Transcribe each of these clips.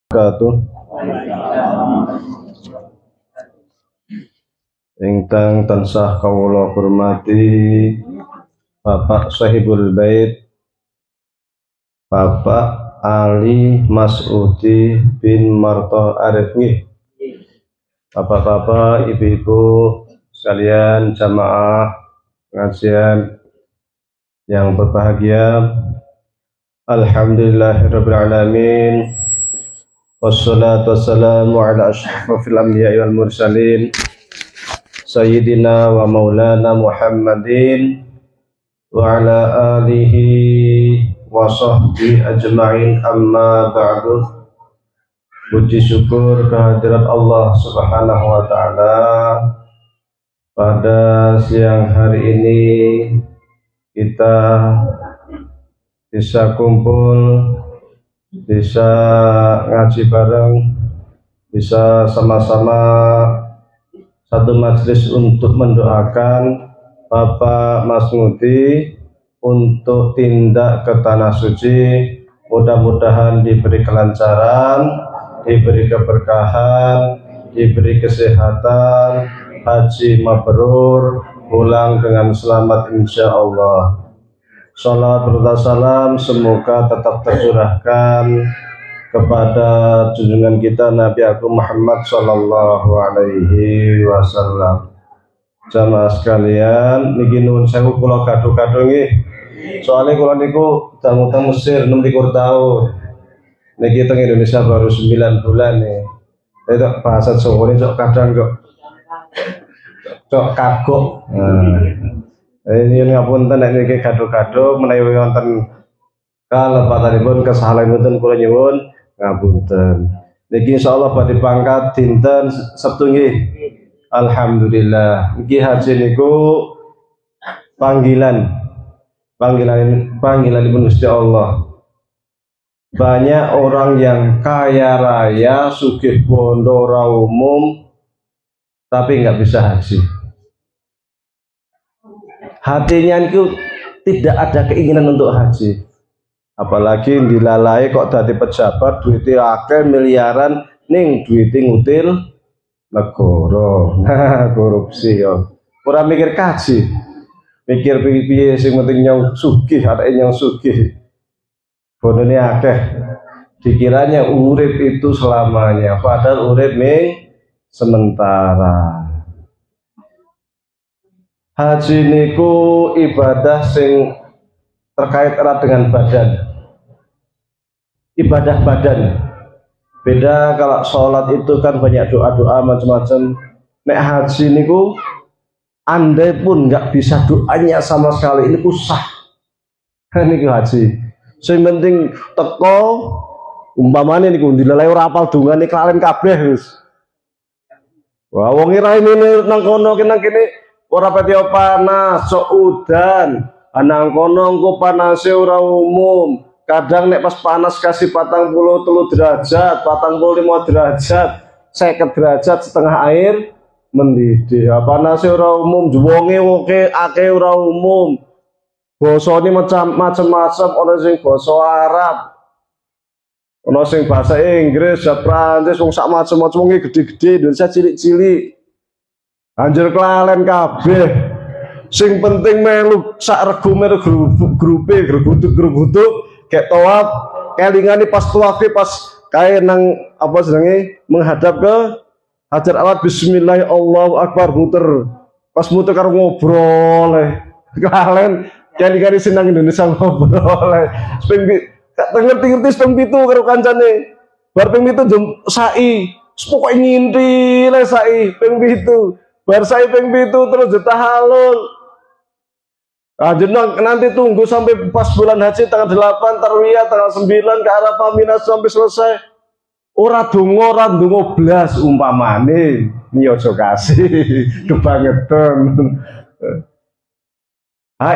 Wabarakatuh. Ingkang tansah kawula hormati Bapak Sahibul Bait Bapak Ali Mas'udi bin Marto Arif nggih. Bapak-bapak, ibu-ibu sekalian jamaah pengajian yang berbahagia, alhamdulillahirabbil alamin. Wassalatu wassalamu ala asyrafil anbiya'i wal mursalin sayyidina wa maulana Muhammadin wa ala alihi wa sahbihi ajma'in, amma ba'du. Puji syukur kehadirat Allah Subhanahu wa ta'ala. Pada siang hari ini kita bisa kumpul, bisa ngaji bareng, bisa sama-sama satu majelis untuk mendoakan Bapak Mas'udi untuk tindak ke tanah suci. Mudah-mudahan diberi kelancaran, diberi keberkahan, diberi kesehatan, haji mabrur, pulang dengan selamat insya Allah. Salat serta salam semoga tetap tercurahkan kepada junjungan kita Nabi Agung Muhammad Sallallahu Alaihi Wasallam. Jamaah sekalian, niki nuwun sewu kula gaduh-gaduh nggih. Soalnya kula niku utang Mesir 26 tahun. Niki teng Indonesia baru 9 bulan nih. Itu bahasa Jawa ini cok kadang cok kagok. Ini ngapunten nek niki gaduh-gaduh menawi wonten kalepatanipun kesalahanipun kula nyuwun ngapunten. Niki insyaallah badhe pangkat dinten Sabtu nggih. Alhamdulillah. Niki haji niku panggilanipun Gusti Allah. Banyak orang yang kaya raya, sugih bondo ora umum tapi nggak bisa haji. Hatinya itu tidak ada keinginan untuk haji, apalagi dilalai kok dadi pejabat duitnya akeh miliaran ning duitnya ngutil negara. Nah, korupsi ya. Ora mikir kaji, mikir piye sing penting nyong sugih, arek nyong sugih. Bonone akeh. Dikiranya urip itu selamanya, padahal urip ming sementara. Haji niku ibadah sing terkait erat dengan badan, ibadah badan. Beda kalau sholat itu kan banyak doa-doa macam-macam. Nek haji niku andai pun nggak bisa doanya sama sekali, ini sah. Ini haji. Sing penting teko umpamane niku dilalai ora apal dungane kelalen kabeh wis. Wah wong ira ini nang kono kene ora pati panas, sok udan, anang kono engko panase ora umum. Kadang nek pas panas kasih 43 derajat, 45 derajat, 50 derajat setengah air mendidih. Panase ora umum, wonge akeh ora umum. Basane macam-macam, ana sing basa Arab, ana sing bahasa Inggris, Prancis, wong sak macam-macam, wong gede-gede, Indonesia cilik-cilik. Anjir kelalen kabeh. Sing penting melu sak regu grupe gergutuk kayak tawaf kelingane pas tawaf pas kae nang apa jenenge menghadap ke Hajar Aswad, bismillah Allahu akbar, muter. Pas muter karo ngobrol kelalen kelingane sing nang Indonesia ngobrol. Ping ngerti-ngerti ping 7 karo kancane. Bar ping 7 jam sai, pokoke nginti le sai ping 7. Bar saya ping 7 terus ditahalul. Nanti tunggu sampai pas bulan haji tanggal 8 tarwiyah, tanggal 9 ke Arafah Mina sampai selesai. Ora donga blas umpamane ni aja kasih kebangetan.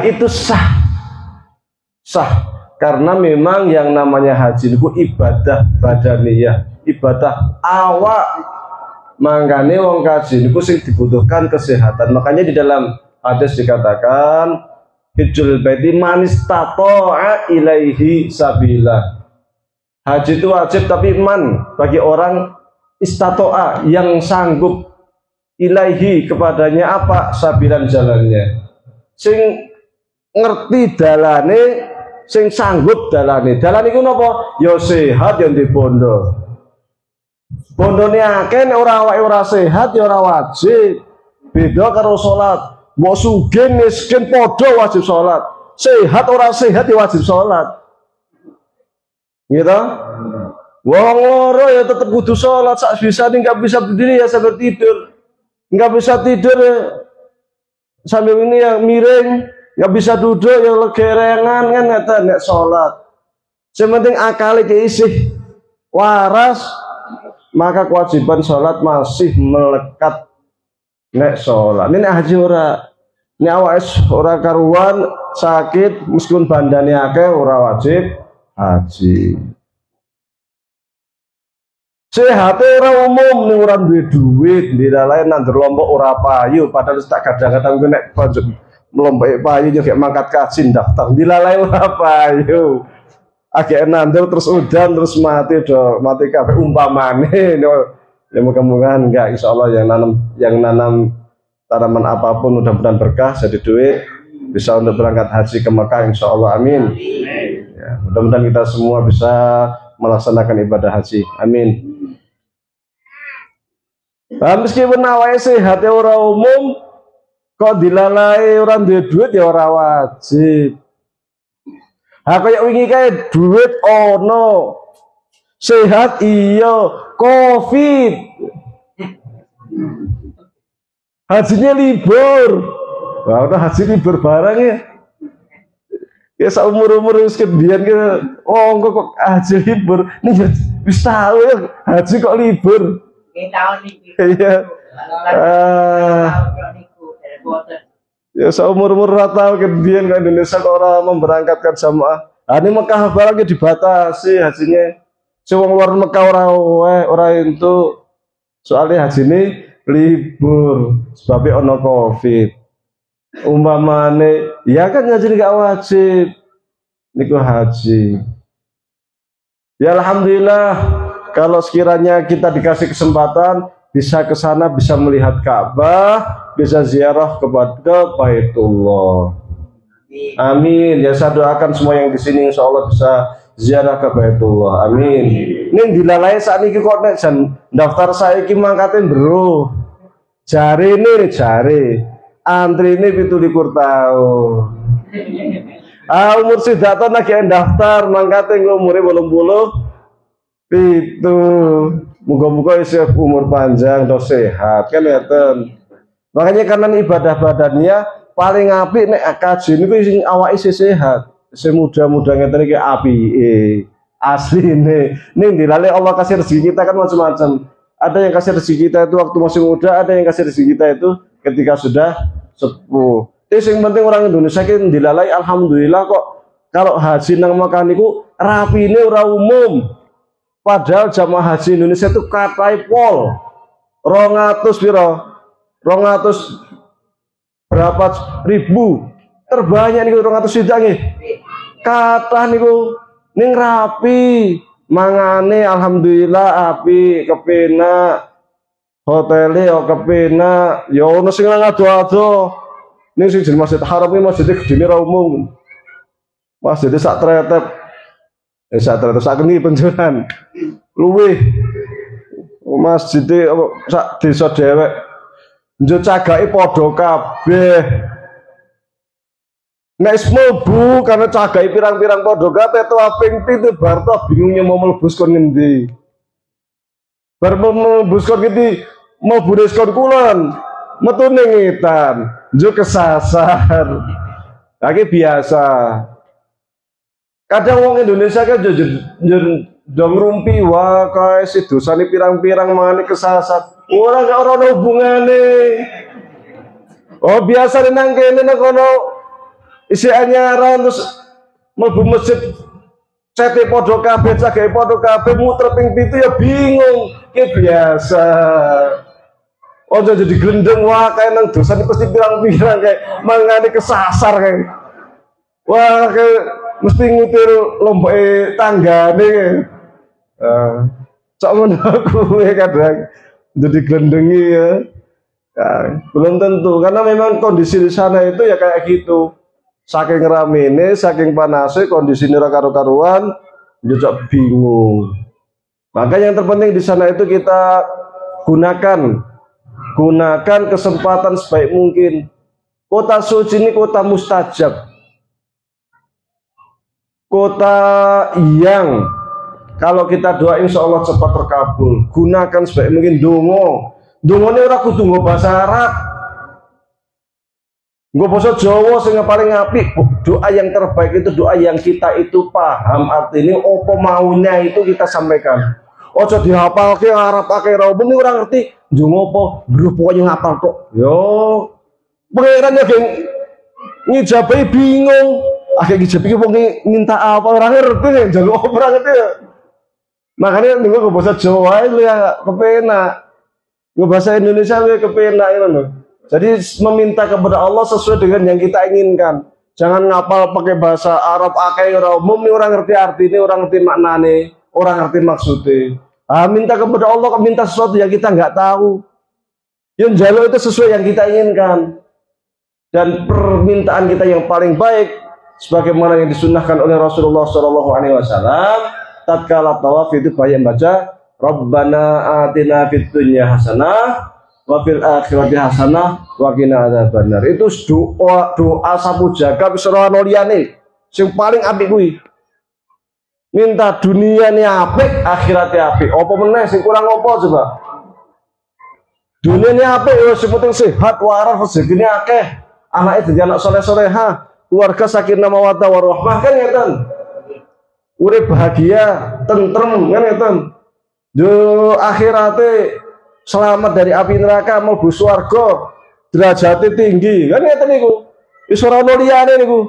Itu sah karena memang yang namanya haji itu ibadah badaniyah, ibadah awak. Mangkane wong kaji niku sing dibutuhkan kesehatan. Makanya di dalam hadis dikatakan hijjul baiti man istata'a ilaihi sabila. Haji itu wajib tapi man bagi orang istato'a yang sanggup ilaihi kepadanya apa sabilan jalannya. Sing ngerti dalane, sing sanggup dalane. Dalane iku napa? Ya sehat yang di bondo. Bondone akeh nek ora awake ora sehat ya ora wajib. Beda karo salat. Mbok sugih miskin padha wajib salat. Sehat ora sehat ya wajib salat. Gitu? Wong loro ya tetep kudu salat, sak bisa enggak bisa berdiri ya sambil tidur. Enggak bisa tidur ya sambil ini ya miring, enggak bisa duduk ya legerengan kan ngeten nek salat. Sing penting akale diisi waras, maka kewajiban salat masih melekat nek salat. Nek haji ora, nek awake ora karuan sakit meskipun bandane akeh ora wajib haji. Sehat ora umum ning ora duwe duit, dilalai nandur lombok ora payu, padahal tak kadang-kadang nek banjur melompok payu yo gek mangkat kaji daftar, dilalai ora payu. Agak nandur terus udan terus mati mati kabeh umpamane. Ya mudah-mudahan enggak, insyaallah yang nanam tanaman apapun mudah-mudahan berkah jadi duit bisa untuk berangkat haji ke Mekah insyaallah amin. Ya, mudah-mudahan kita semua bisa melaksanakan ibadah haji. Amin. Nah, meskipun awake sehat ya ora umum, kok dilalai orang duwe duit ya ora wajib. Ha kaya wingi kae duit ono. Sehat iya, Covid. Hajinya libur. Wah, udah haji libur barang ya. Ya seumur-umur wis kebiyen ke kok haji libur. Nih wis tahu ya haji kok libur. Iya. Ya seumur-umur rata kebiyen ke Indonesia kok orang memberangkatkan jamaah. Ini Mekah barangnya dibatasi hajinya. Si wong luar Mekah ora itu soalnya haji ini libur sebabnya ono Covid. Umpamane ya kan haji gak wajib. Niku haji. Ya alhamdulillah kalau sekiranya kita dikasih kesempatan bisa ke sana, bisa melihat Ka'bah, bisa ziarah kepada Baitullah. Amin. Ya saya doakan semua yang di sini insyaallah bisa ziarah ke Baitullah. Amin. Ini dilalai saat ini kok nek jan daftar saiki mangkate bro. Jare antri ini 17 tahun. Umur sidato lagi daftar mangkate umure 80 itu. Muga-muga isi umur panjang dan sehat kan ya ten. Makanya karena ibadah badannya paling apik nek kaji niku sing awake isih sehat. Sing muda-muda ngeten iki apike. Asline ning dilale Allah kasih rezeki kita kan macam-macam. Ada yang kasih rezeki kita itu waktu masih muda, ada yang kasih rezeki kita itu ketika sudah sepuh. Yang penting orang Indonesia ki dilalai alhamdulillah kok kalau haji nang Mekah niku rapine ora umum. Padahal jamaah haji Indonesia itu katai pol 200 piro 200 berapa ribu terbanyak niku 200 sidak nggih kathah niku ning rapi mangane alhamdulillah api kepenak hotele yo kepenak yo ono sing ngado-ado ning sing jeneng Masjid Haram iki masjid gedene ra umum masjid sak tretep sak keni penjualan luwih masjid sak desa dhewek njo cagake padha kabeh nek mlebu karena cagake pirang-pirang padha kabeh to ping 7 bar to bingungnya mau mlebu kon ngendi bar mlebu kon ngendi mlebu kon kulon metu ning ngetan njo kesasar lagi biasa. Kadang wong Indonesia kan jong rumpi wah kae si dosane pirang-pirang mangane kesasar. Ora gak ora hubungane. Oh biasa nang kene nek kono isi anyaran terus mlebu masjid cete padha kabeh cagake padha kabeh muter ping 7 ya bingung. Ki biasa. Ojo jadi glendeng wah kae nang dosane pasti pirang-pirang kae mangane kesasar kae. Wah kae mesti ngutir lomboke tanggane. Cok ngono kuwi kadang jadi gelendengi ya. Belum tentu karena memang kondisi di sana itu ya kayak gitu. Saking ramene, saking panasnya kondisi ora karu-karuan, juga bingung. Maka yang terpenting di sana itu kita gunakan kesempatan sebaik mungkin. Kota suci ini kota mustajab. Kota yang kalau kita doa insya Allah cepat terkabul. Gunakan sebaik mungkin dongo. Dongo ini orang kudu nggo bahasa Arab. Nggo bahasa Jawa sing paling apik. Doa yang terbaik itu doa yang kita itu paham artinya apa maunya itu kita sampaikan. Ojo dihafalke Arab akeh ra umum ora ngerti. Dongo apa? Bro pokoknya ngapal tok. Yo. Pangeran ya geng ngijabahi bingung. Akhirnya ngijab iki wong minta apa ora ngerti njaluk apa ora ngerti. Makanya gue bahasa Jawa itu ya kepenak, gue bahasa Indonesia itu kepenak itu. Jadi meminta kepada Allah sesuai dengan yang kita inginkan. Jangan ngapal pakai bahasa Arab akeh ora umum, orang ngerti artinya, orang ngerti maknane, orang ngerti maksudnya. Minta kepada Allah, minta sesuatu yang kita nggak tahu. Yang jalur itu sesuai yang kita inginkan. Dan permintaan kita yang paling baik, sebagaimana yang disunnahkan oleh Rasulullah SAW. Tatkala tawaf itu banyak baca Rabbana atina fid dunya hasanah wa fil akhirati hasanah wa qina adzabannar. Itu doa sapu jaga ora ono liyane. Sing paling apik kuwi. Minta duniane apik, akhirate apik. Apa meneh sing kurang apa coba? Duniane apik ya sing penting sehat waras rezekine akeh. Anake dadi anak saleh-salehah, keluarga sakinah mawaddah warahmah kan ngeten. Urip bahagia, tentrem kan ngeten. Yo akhirate selamat dari api neraka mlebu swarga, derajate tinggi. Kan ngeten niku. Wis ora ono liyane niku.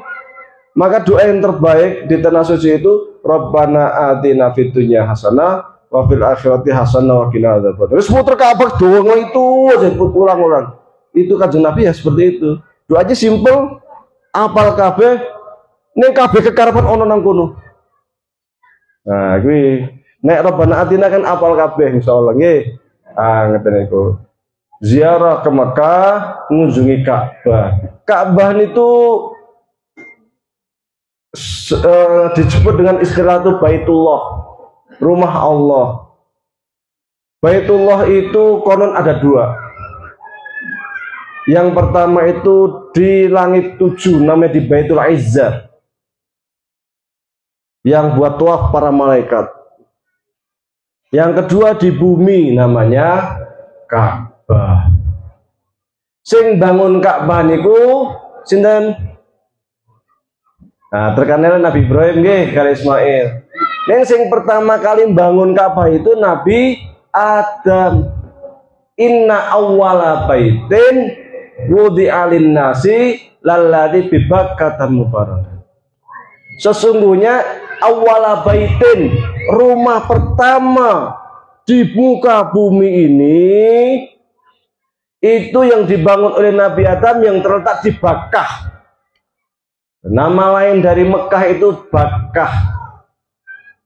Maka doa yang terbaik di tanah suci itu Rabbana atina fid dunya hasanah wa fil akhirati hasanah wa qina adzabannar. Wis muter kabeh donga itu aja ulang-ulang. Itu kanjeng Nabi ya seperti itu. Doanya simpel, apal kabeh, ning kabeh kekarepan ono nang kono. Nah, kuwi nek Rabbana atina kan apal kabeh insyaallah nggih. Ngeten niku. Ziarah ke Mekah, mengunjungi Ka'bah. Ka'bah itu disebut dengan istilah itu Baitullah, rumah Allah. Baitullah itu konon ada dua. Yang pertama itu di langit 7 namanya di Baitul Izzah, yang buat tawaf para malaikat. Yang kedua di bumi namanya Ka'bah. Sing bangun Ka'bah niku sinten? Nah, terkenal Nabi Ibrahim nggih kali Ismail. Yang sing pertama kali bangun Ka'bah itu Nabi Adam. Inna awwala baitin wudi'a lin-nasi lalladzi bi Bakkah mubarakan. Sesungguhnya awwala baitin, rumah pertama di muka bumi ini itu yang dibangun oleh Nabi Adam yang terletak di Bakkah. Nama lain dari Mekah itu Bakkah.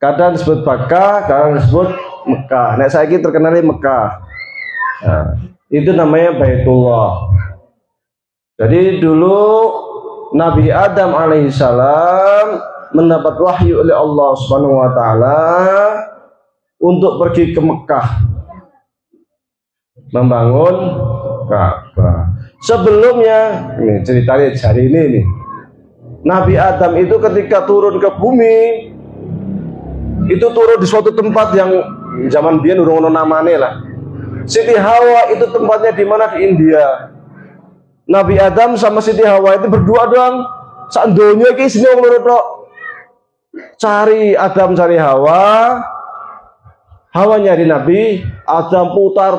Kadang disebut Bakkah, kadang disebut Mekah. Nek saiki terkenalnya Mekah. Nah, itu namanya Baitullah. Jadi dulu Nabi Adam alaihissalam mendapat wahyu oleh Allah Subhanahu wa taala untuk pergi ke Mekah membangun Ka'bah. Sebelumnya, ini ceritanya hari ini nih. Nabi Adam itu ketika turun ke bumi itu turun di suatu tempat yang zaman biyen urung ono namane lah. Siti Hawa itu tempatnya di mana? Di India. Nabi Adam sama Siti Hawa itu berdua doang. Sak donya iki isine wong loro tok. Cari Adam cari Hawa. Hawa nyari Nabi. Adam putar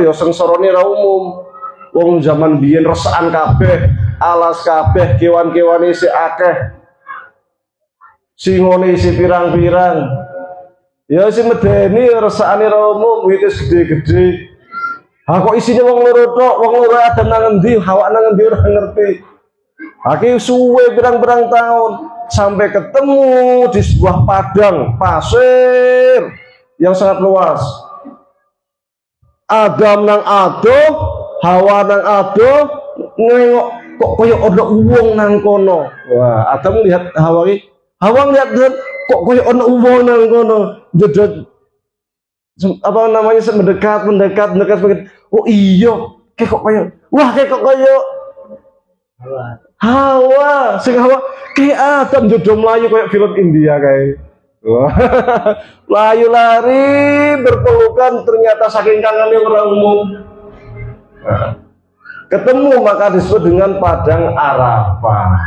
ya sengsorone ra umum. Wong zaman biyen resaan kabeh, alas kabeh, kewan-kewane isih akeh. Singone isih pirang-pirang. Ya si medeni resakane ra umum, wis gede-gede. Ha kok isine wong loro tok, wong loro Adam nang endi, Hawa nang endi ora ngerti. Aki suwe pirang-pirang tahun. sampai ketemu di sebuah padang pasir yang sangat luas. Adam nang adoh, Hawa nang adoh, nengok kok koyo ono wong nang kono. Wah, Adam lihat Hawa iki, Hawa lihat kok koyo ono wong nang kono. Jedot apa namanya mendekat semakin. Oh iya, kayak kok koyo. Wah, kayak kok koyo Hawa, sing Hawa kayak Adam jodoh melayu kayak film India kayak. Wah, layu lari berpelukan ternyata saking kangennya orang umum. Ketemu maka disebut dengan padang Arafah.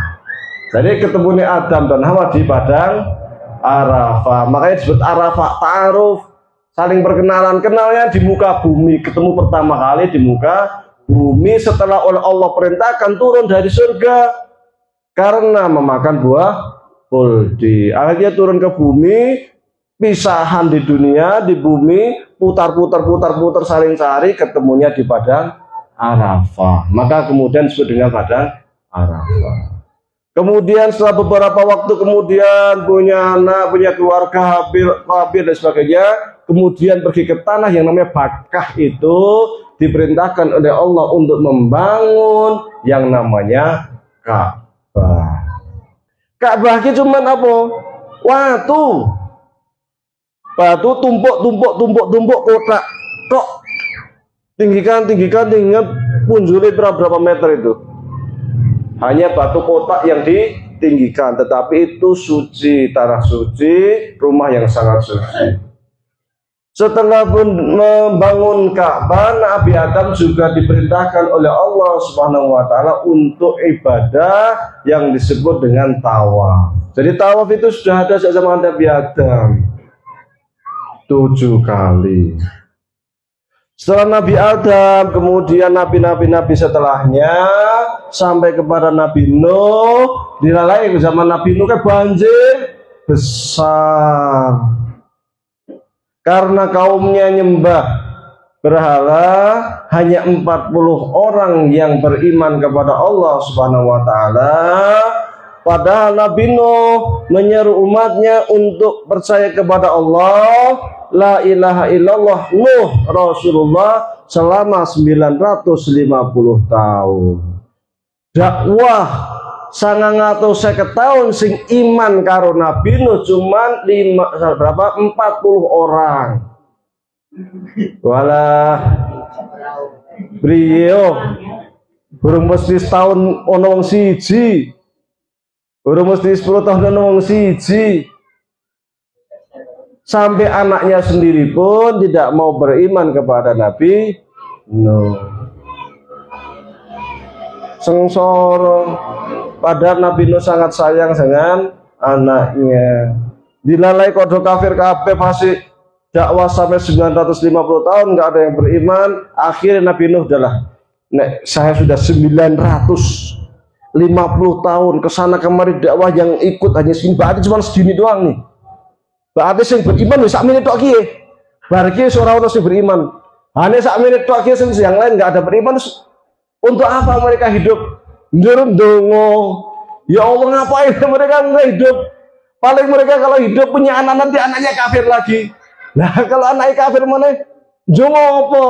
Jadi ketemunya Adam dan Hawa di padang Arafah. Makanya disebut Arafah, ta'aruf, saling perkenalan. Kenalnya di muka bumi, ketemu pertama kali di muka bumi setelah oleh Allah perintahkan turun dari surga karena memakan buah khuldi. Akhirnya turun ke bumi, pisahan di dunia, di bumi, putar saling cari, ketemunya di padang Arafah. Maka kemudian disebut dengan padang Arafah. Kemudian setelah beberapa waktu kemudian punya anak, punya keluarga, Habil dan sebagainya, kemudian pergi ke tanah yang namanya Bakkah, itu diperintahkan oleh Allah untuk membangun yang namanya Ka'bah. Ka'bah itu cuma apa? Batu tumpuk kotak. Kok tinggikan punjulnya berapa meter itu? Hanya batu kotak yang ditinggikan, tetapi itu suci, tanah suci, rumah yang sangat suci. Setelah membangun Ka'bah, Nabi Adam juga diperintahkan oleh Allah Subhanahu wa taala untuk ibadah yang disebut dengan tawaf. Jadi tawaf itu sudah ada sejak zaman Nabi Adam 7 kali. Setelah Nabi Adam, kemudian nabi-nabi setelahnya sampai kepada Nabi Nuh, dilalai zaman Nabi Nuh kan banjir besar. Karena kaumnya nyembah berhala, hanya 40 orang yang beriman kepada Allah Subhanahu wa taala. Padahal Nabi Nuh menyeru umatnya untuk percaya kepada Allah, la ilaha illallah Nuh Rasulullah selama 950 tahun. Dakwah 950 tahun sing iman karo Nabi Nuh cuman 40 orang. Walah beliau burung mesti setahun ono wong siji. Burung mesti 10 tahun ono wong siji. Sampai anaknya sendiri pun tidak mau beriman kepada Nabi Nuh. Sengsara. Padahal Nabi Nuh sangat sayang dengan anaknya. Dilalai kodo kafir kabeh masih dakwah sampai 950 tahun nggak ada yang beriman. Akhirnya Nabi Nuh adalah, nek saya sudah 950 tahun kesana kemari dakwah, yang ikut hanya segini, berarti cuma segini doang nih. Berarti yang beriman sak menit tok kiye. Berarti seorang orang yang beriman. Hanya sak menit tok kiye, yang lain nggak ada beriman. Untuk apa mereka hidup? Ndongo. Ya Allah, ngapain mereka nggak hidup? Paling mereka kalau hidup punya anak, nanti anaknya kafir lagi. Nah kalau anaknya kafir mana? Jongo apa?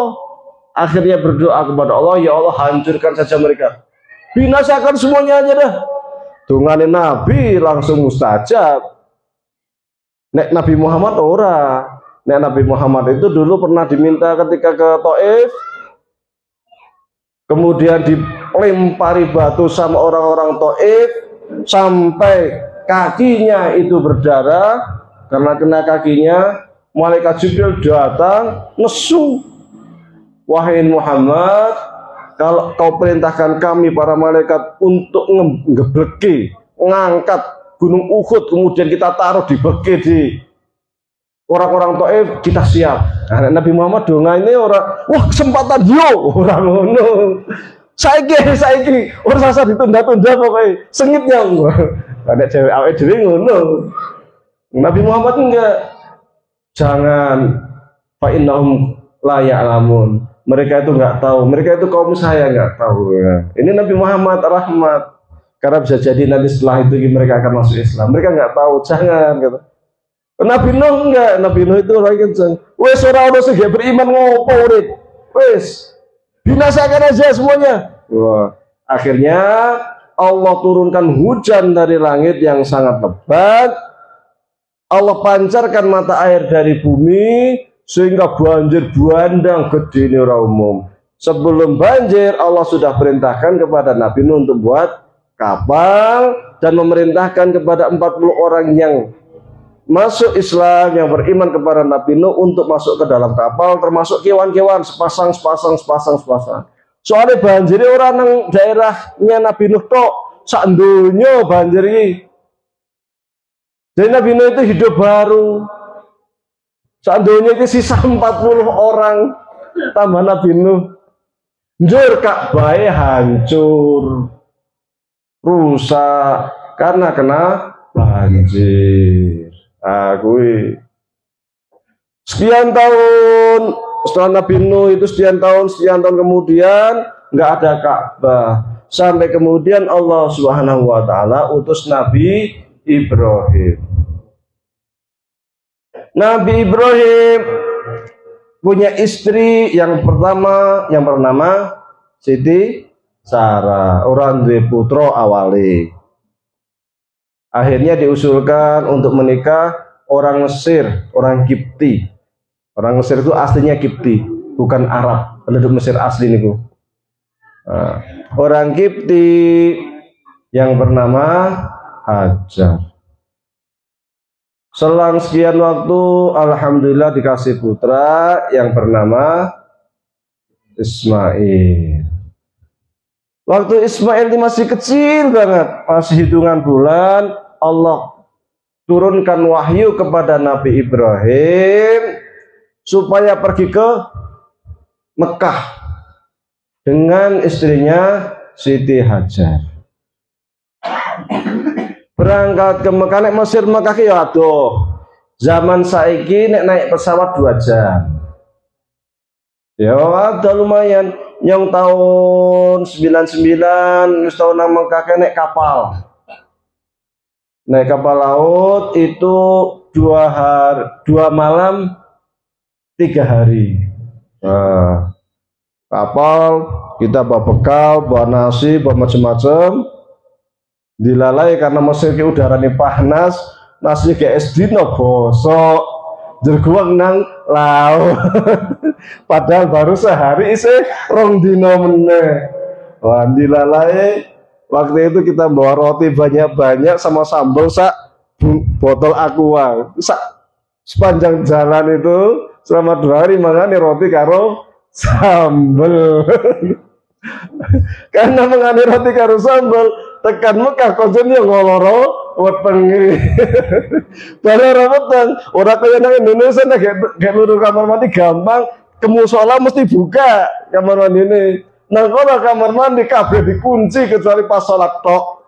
Akhirnya berdoa kepada Allah, ya Allah hancurkan saja mereka, binasakan semuanya aja dah. Dungane Nabi langsung mustajab. Nek Nabi Muhammad ora. Nek Nabi Muhammad itu dulu pernah diminta ketika ke Taif, kemudian dilempari batu sama orang-orang Taif sampai kakinya itu berdarah. Karena kena kakinya, malaikat Jibril datang nesu, wahai Muhammad, kalau kau perintahkan kami para malaikat untuk ngebleki, ngangkat gunung Uhud, kemudian kita taruh di beki di orang-orang Taif, kita siap. Nah, Nabi Muhammad donga ini orang, wah kesempatan yo, orang ngono. Saiki orang sasa ditunda-tunda pokoknya sengitnya. Ada cewek awake dhewe ngono. Nabi Muhammad enggak. Jangan, fa innahum la ya'lamun. Mereka itu enggak tahu. Mereka itu kaum saya enggak tahu. Ini Nabi Muhammad rahmat. karena bisa jadi nanti setelah itu mereka akan masuk Islam. Mereka nggak tahu, jangan kata. Nabi Nuh enggak, Nabi Nuh itu orang kenceng. Wes orang sing beriman ngopo urip. Wes binasakan aja semuanya. Wah, akhirnya Allah turunkan hujan dari langit yang sangat lebat. Allah pancarkan mata air dari bumi sehingga banjir bandang gede ini orang umum. Sebelum banjir Allah sudah perintahkan kepada Nabi Nuh untuk buat kapal dan memerintahkan kepada 40 orang yang masuk Islam, yang beriman kepada Nabi Nuh untuk masuk ke dalam kapal, termasuk kewan-kewan sepasang. Soalnya banjir orang yang daerahnya Nabi Nuh tok sak donya banjir iki. Jadi Nabi Nuh itu hidup baru. Sak donya itu sisa 40 orang tambah Nabi Nuh. Njur Ka'bah hancur, rusak karena kena banjir. Sekian tahun setelah Nabi Nuh itu sekian tahun kemudian nggak ada Ka'bah, sampai kemudian Allah Subhanahu wa taala utus Nabi Ibrahim. Nabi Ibrahim punya istri yang pertama yang bernama Siti Sarah, orang duwe putra awali. Akhirnya diusulkan untuk menikah orang Mesir, orang Kipti. Orang Mesir itu aslinya Kipti, bukan Arab. Penduduk Mesir asli niku. Orang Kipti yang bernama Hajar. Selang sekian waktu, alhamdulillah dikasih putra yang bernama Ismail. Waktu Ismail ini masih kecil banget, masih hitungan bulan, Allah turunkan wahyu kepada Nabi Ibrahim supaya pergi ke Mekah dengan istrinya Siti Hajar. Berangkat ke Mekah, naik Mesir Mekah ya aduh. Zaman saiki naik pesawat 2 jam. Ya ada lumayan. Yang tahun 99 tahun nang Mekah naik kapal. Naik kapal laut itu 2 malam 3 hari. Nah, kapal kita bawa bekal, bawa nasi, bawa macam-macam. Dilalai karena Mesir ke udara nih panas, nasi kayak es dino bosok, jerguang nang laut. Padahal baru sehari isi rong dino meneh. Wah, dilalai. Waktu itu kita bawa roti banyak-banyak sama sambal sak botol aqua. Sepanjang jalan itu selama 2 hari mangane roti karo sambal. Karena mengani roti karo sambal tekan Mekah konsen yang ngoloro wetengi. Bareng weteng ora kaya nang Indonesia nek gak luru kamar mandi gampang, ke musola mesti buka kamar mandi ini. Nang kono kamar mandi kabeh dikunci kecuali pas salat tok.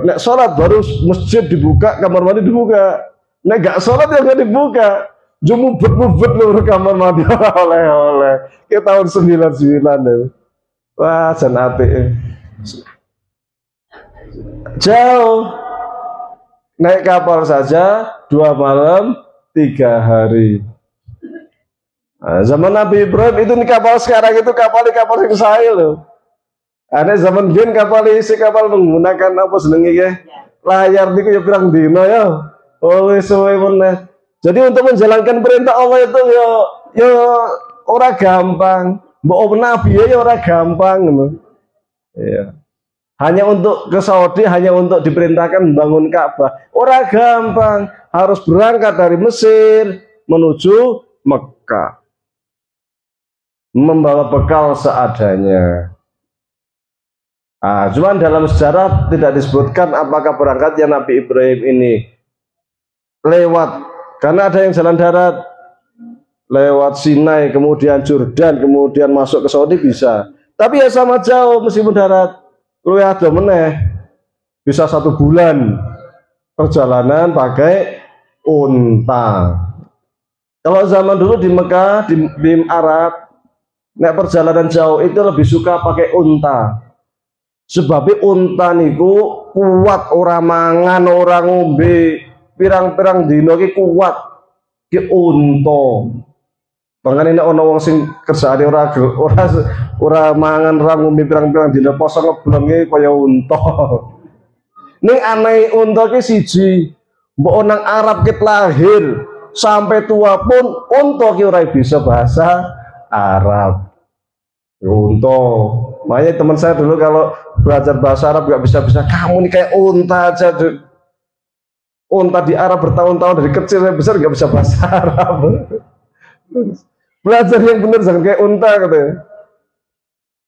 Nek salat baru masjid dibuka, kamar mandi dibuka. Nek gak salat ya gak dibuka. Jumubet-mubet luru kamar mandi oleh-oleh. Ke tahun 99 deh. Wah, jan apik. Jauh naik kapal saja 2 malam 3 hari. Nah, zaman Nabi Ibrahim itu nih kapal sekarang itu kapal yang saya loh. Ada zaman biyen kapal isi kapal menggunakan apa senengi ya? Layar niku ya pirang dino ya. Oh wis suwe meneh. Jadi untuk menjalankan perintah Allah itu ya ora gampang. Mbok nabi ya ora gampang ngono. Iya. Hanya untuk ke Saudi, hanya untuk diperintahkan membangun Ka'bah. Ora gampang, harus berangkat dari Mesir menuju Mekah. Membawa bekal seadanya. Cuman dalam sejarah tidak disebutkan apakah berangkatnya Nabi Ibrahim ini lewat, karena ada yang jalan darat lewat Sinai, kemudian Jordan, kemudian masuk ke Saudi bisa. Tapi ya sama jauh meskipun darat. Lu ada meneh bisa 1 bulan perjalanan pakai unta. Kalau zaman dulu di Mekah, di Arab, nek perjalanan jauh itu lebih suka pakai unta. Sebab unta niku kuat, ora mangan, ora ngombe, pirang-pirang dina ki kuat. Ki unta. Bangane nek ana wong sing kersane ora mangan, ora ngombe pirang-pirang dina poso ngeblenge kaya unta. Ning aneh unta ki siji, mbok nang Arab ki lahir sampai tua pun unta ki ora bisa bahasa Arab. Unta. Makanya teman saya dulu kalau belajar bahasa Arab gak bisa-bisa, kamu nih kayak unta aja. Unta di Arab bertahun-tahun dari kecil sampai besar gak bisa bahasa Arab. Belajar yang benar, jangan kayak unta katanya.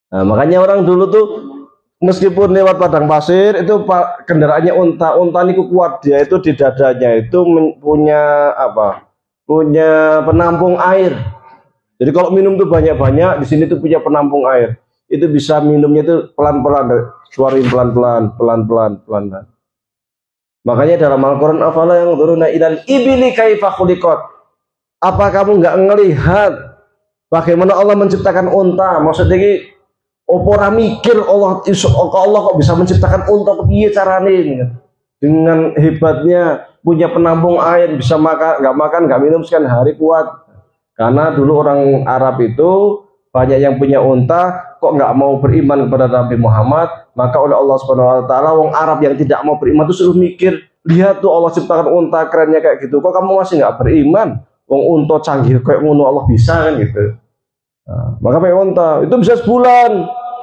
Nah, makanya orang dulu tuh meskipun lewat padang pasir itu kendaraannya unta. Unta ini kuat, dia itu di dadanya itu punya apa? Punya penampung air. Jadi kalau minum tuh banyak-banyak, di sini tuh punya penampung air. Itu bisa minumnya itu pelan-pelan, keluarin pelan-pelan, pelan-pelan. Makanya dalam Al-Qur'an, afala yang turuna ilal ibili kaifa khuliqat. Apa kamu nggak ngelihat bagaimana Allah menciptakan unta? Maksudnya ini opora mikir Allah kok bisa menciptakan unta kepiye carane? Dengan hebatnya punya penampung air, bisa makan, nggak minum sekian hari kuat. Karena dulu orang Arab itu banyak yang punya unta, kok nggak mau beriman kepada Nabi Muhammad, maka oleh Allah Subhanahu Wa Taala, wong Arab yang tidak mau beriman itu suruh mikir, lihat tuh Allah ciptakan unta kerennya kayak gitu, kok kamu masih nggak beriman? Wong unta canggih kayak ngono Allah bisa kan gitu. Nah, maka pakai unta itu bisa sebulan,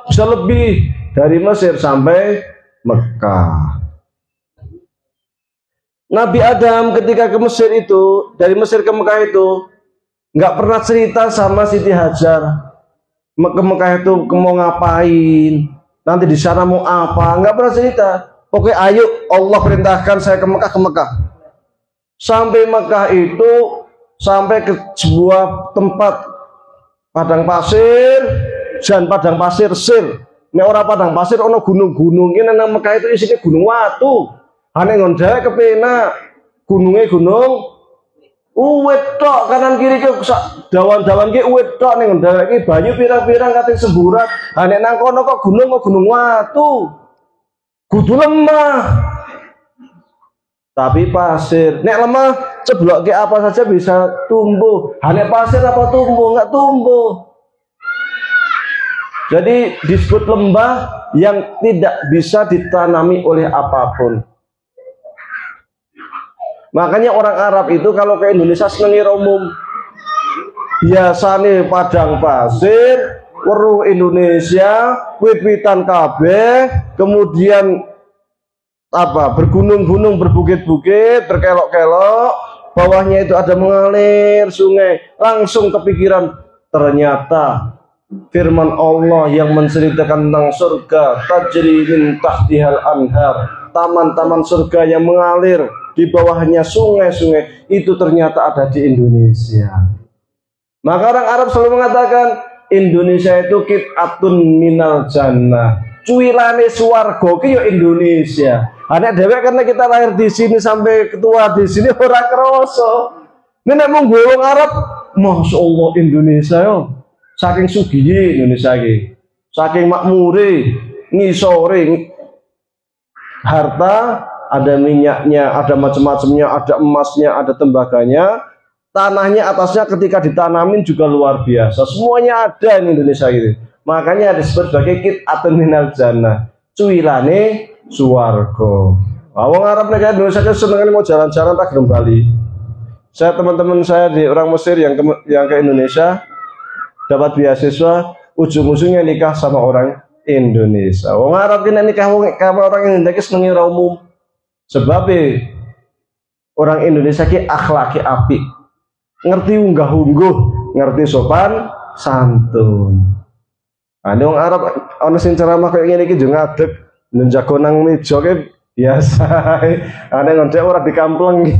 bisa lebih dari Mesir sampai Mekah. Nabi Adam ketika ke Mesir itu, dari Mesir ke Mekah itu nggak pernah cerita sama Siti Hajar. Ke Mekah itu mau ngapain, nanti di sana mau apa, nggak pernah cerita. Oke, ayo Allah perintahkan saya ke Mekah. Sampai Mekah itu sampai ke sebuah tempat padang pasir, dan padang pasir sir. Nek ora padang pasir ono gunung-gunung. Ini nang Mekah itu isinya gunung watu. Ane ngondek kepenak gunungnya gunung uwit tok, kanan kiri ke dawan-dawan ki uwit tok ning ngendhalek iki banyu pirang-pirang kate semburat. Ha nek nang kono kok gunung watu. Kudu lemah. Tapi pasir. Nek lemah ceblokke apa saja bisa tumbuh. Ha nek pasir apa tumbuh? Enggak tumbuh. Jadi disebut lembah yang tidak bisa ditanami oleh apapun. Makanya orang Arab itu kalau ke Indonesia senengi umum. Biasanya padang pasir, weruh Indonesia, wit-witan kabeh, kemudian apa? Bergunung-gunung, berbukit-bukit, berkelok-kelok, bawahnya itu ada mengalir sungai. Langsung kepikiran, ternyata firman Allah yang menceritakan tentang surga, tajri min tahtihal anhar, taman-taman surga yang mengalir, di bawahnya sungai-sungai, itu ternyata ada di Indonesia. Maka orang Arab selalu mengatakan Indonesia itu qit'atun minal jannah, cuilane swarga ki yo Indonesia. Anak dewek karena kita lahir di sini sampai ketua di sini ora kroso. Nek mung wong Arab, Masya Allah Indonesia yo. Saking sugihe Indonesia iki. Saking makmure, ngisore harta, ada minyaknya, ada macam-macamnya, ada emasnya, ada tembaganya, tanahnya atasnya ketika ditanamin juga luar biasa. Semuanya ada di Indonesia ini. Makanya disebut sebagai qit'atun minal jannah, cuilane swarga. Wong Arab nek Indonesia senengane mau jalan-jalan tak gelem Bali. Saya teman-teman saya di orang Mesir yang ke Indonesia dapat beasiswa, ujung-ujungnya nikah sama orang Indonesia. Wong Arab kena nikah sama orang Indonesia senengi ra umum. Sebab orang Indonesia ki akhlaki apik, ngerti unggah-ungguh, ngerti sopan santun. Ane wong Arab ana sing ceramah kaya ngene iki yo ngadeg, njago nang meja ki biasa. Ane ngondek ora dikamplengi,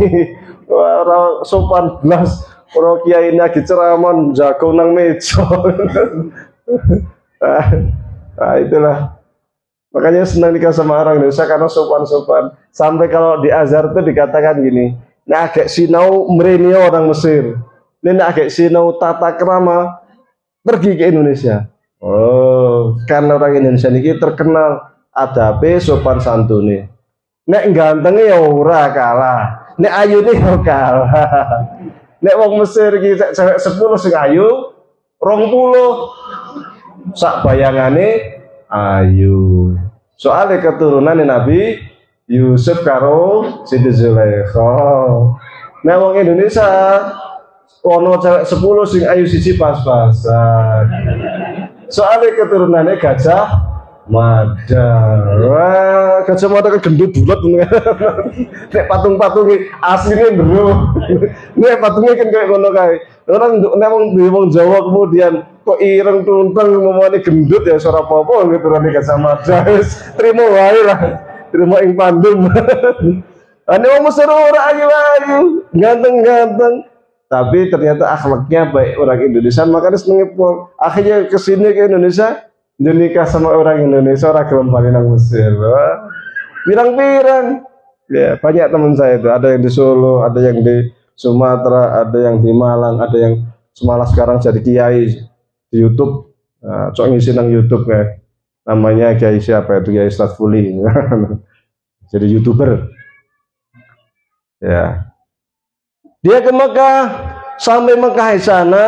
ora sopan blas. Ora kiai lagi ceramah njago nang meja. Itulah. Makanya senang nikah sama orang Indonesia karena sopan-sopan. Sampai kalau di Azhar itu dikatakan gini, nah agak sinau mrene orang Mesir, ini agak sinau tata krama pergi ke Indonesia. Oh, karena orang Indonesia ini terkenal adabe sopan santune. Nek gantenge ya ora kalah, nek ayune ya kalah. Nek wong Mesir iki cewek 10 sing ayu, 20 sak bayangane ayu. Soale keturunane Nabi Yusuf karo Siti Zulaikha. Nek wong Indonesia ono cewek 10 sing ayu siji pas-pasan. Soale keturunane Gajah Mada. Wah, Gajah Mada kan gendut bulat. Nek patung-patunge asline bro. Nek patungnya kan kayak ngono kae. Orang nek wong Jawa kemudian kok ireng tunteng momone gendut ya ora apa-apa keturunane Gajah Mada. Wis trimo wae lah. Trimo ing pandum. Ane wong Mesir ora ayu-ayu, ganteng-ganteng. Tapi ternyata akhlaknya baik orang Indonesia, makanya seneng pun. Akhirnya kesini ke Indonesia, dia nikah sama orang Indonesia, orang gelem bali nang Mesir. Pirang-pirang. Ya, banyak teman saya itu, ada yang di Solo, ada yang di Sumatera, ada yang di Malang, ada yang semalah sekarang jadi kiai di YouTube. Nah, cok ngisi nang YouTube ya. Namanya Kiai siapa itu? Kiai Statfuli. Jadi YouTuber. Ya. Dia ke Mekah, sampai Mekah di sana,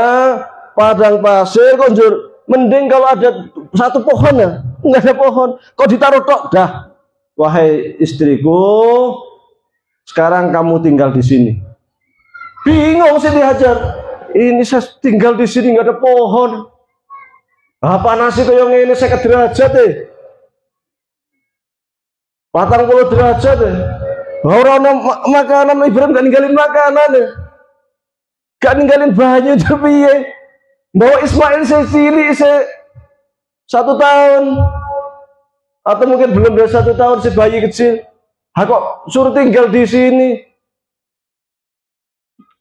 padang pasir, konjur. Mending kalau ada satu pohon ya, nggak ada pohon. Kau ditaruh tok dah. Wahai istriku, sekarang kamu tinggal di sini. Bingung Siti Hajar. Ini saya tinggal di sini nggak ada pohon. Apa nasi kau yang ini saya derajat deh. 40 derajat deh. Orang makanan Ibrahim gak ninggalin makanan deh. Gak ninggalin banyu tapi ya. Bawa Ismail cilik 1 tahun atau mungkin belum dari 1 tahun si bayi kecil. Kok suruh tinggal di sini.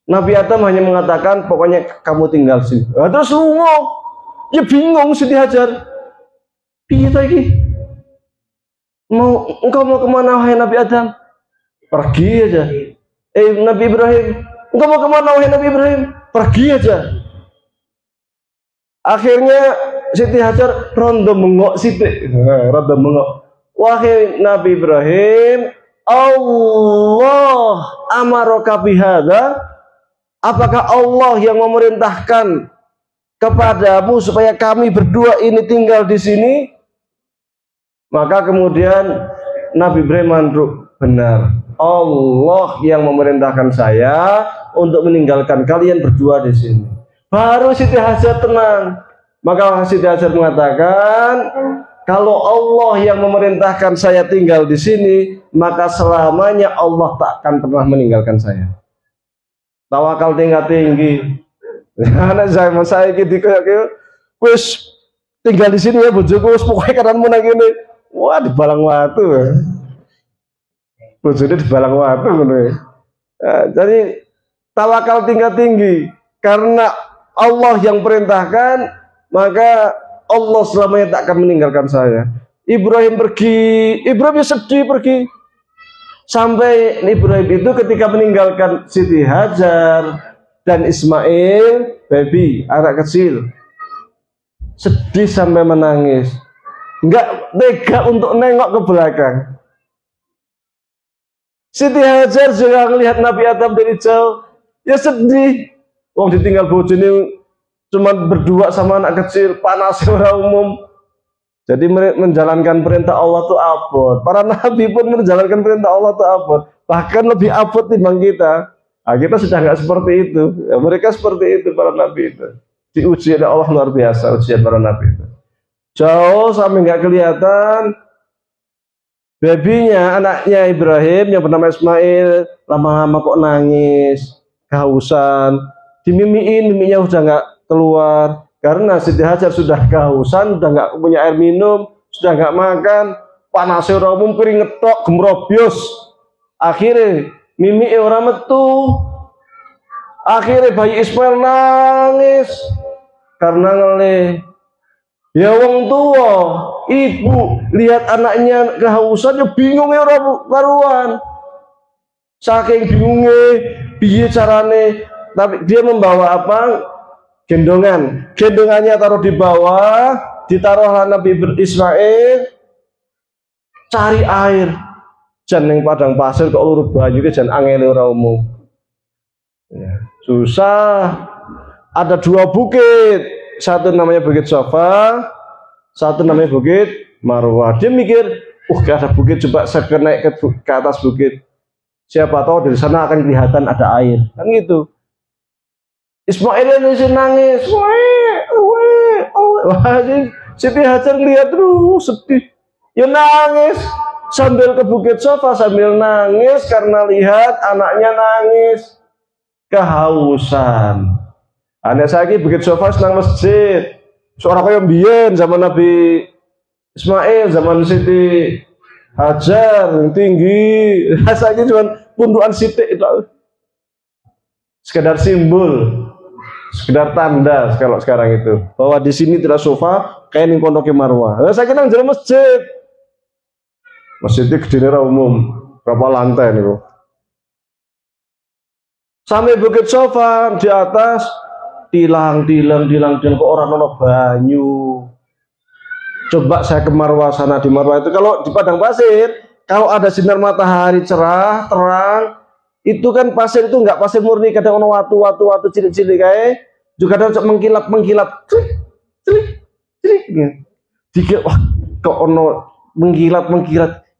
Nabi Adam hanya mengatakan pokoknya kamu tinggal sini. Terus lungo, ya bingung Siti Hajar. Piye ta iki? Engkau mau kemana wahai Nabi Adam? Pergi aja. Nabi Ibrahim, engkau mau kemana wahai Nabi Ibrahim? Pergi aja. Akhirnya Siti Hajar rondo mengok sithik. Rondo mengok. Wahai Nabi Ibrahim, Allah amaraka bihadza? Apakah Allah yang memerintahkan kepadamu supaya kami berdua ini tinggal di sini? Maka kemudian Nabi Ibrahim manduk, benar. Allah yang memerintahkan saya untuk meninggalkan kalian berdua di sini. Baru Siti Hajar tenang. Maka Siti Hajar mengatakan, kalau Allah yang memerintahkan saya tinggal di sini, maka selamanya Allah tak akan pernah meninggalkan saya. Tawakal tinggi. Anak saya gitu kayak wis tinggal di sini ya bojoku, wis pokoke kananmu nang kene. Wah, di balang watu. Bojone di balang watu ngono ya. Jadi tawakal tinggi karena Allah yang perintahkan, maka Allah selamanya tak akan meninggalkan saya. Ibrahim pergi, Ibrahim sedih pergi. Sampai Ibrahim itu ketika meninggalkan Siti Hajar dan Ismail, baby, anak kecil, sedih sampai menangis. Enggak tega untuk nengok ke belakang. Siti Hajar juga melihat Nabi Adam dari jauh, ya sedih. Wong ditinggal bojone cuma berdua sama anak kecil, panas orang umum. Jadi menjalankan perintah Allah itu abot. Para nabi pun menjalankan perintah Allah itu abot. Bahkan lebih abot timbang kita. Nah, kita sudah nggak seperti itu. Ya, mereka seperti itu para nabi itu. Diuji oleh Allah luar biasa ujian para nabi itu. Jauh sampai nggak kelihatan. Babynya, anaknya Ibrahim yang bernama Ismail, lama-lama kok nangis, kehausan. Dimimiin, miminya udah nggak keluar karena Siti Hajar sudah kehausan, sudah nggak punya air minum, sudah nggak makan, panasnya orang umum keringet tok gemrobyos. Akhirnya mimi orang metu. Akhirnya bayi Ismail nangis karena ngelih. Ya wong tua, ibu lihat anaknya kehausan, ya bingung ya orang karuan. Saking bingungnya, piye carane. Tapi dia membawa apa? Gendongan. Gendongannya taruh di bawah, ditaruhlah Nabi Ismail. cari air jan ning padang pasir kok luru banyu ke jan angele ora umum. Ya, susah. Ada 2 bukit, satu namanya Bukit Safa, satu namanya Bukit Marwah. Dia mikir, gak ada bukit, coba saya naik ke atas bukit. Siapa tahu dari sana akan kelihatan ada air. Kan gitu. Ismail ini nangis. Wah, Siti Hajar lihat terus sedih. Ya nangis sambil ke Bukit Safa sambil nangis karena lihat anaknya nangis kehausan. Anak saya Bukit Safa senang masjid. Seorang kaya mbiyen zaman Nabi Ismail, zaman Siti Hajar tinggi. Rasanya cuma pundukan sitik itu. Sekedar simbol, sekedar tanda kalau sekarang itu bahwa di sini tidak sofa kayak ning Pondok Marwah. Nah, saya kira jalan masjid. Masjidnya gede umum, berapa lantai nih kok. Sampai Bukit Safa di atas tilang kok orang ono banyu. Coba saya ke Marwah sana, di Marwah itu kalau di padang pasir, kalau ada sinar matahari cerah, terang, itu kan pasir itu enggak pasir murni, kadang ono watu cilik-cilik kayak juga ada mengkilap. Dikira wah kok ono mengkilat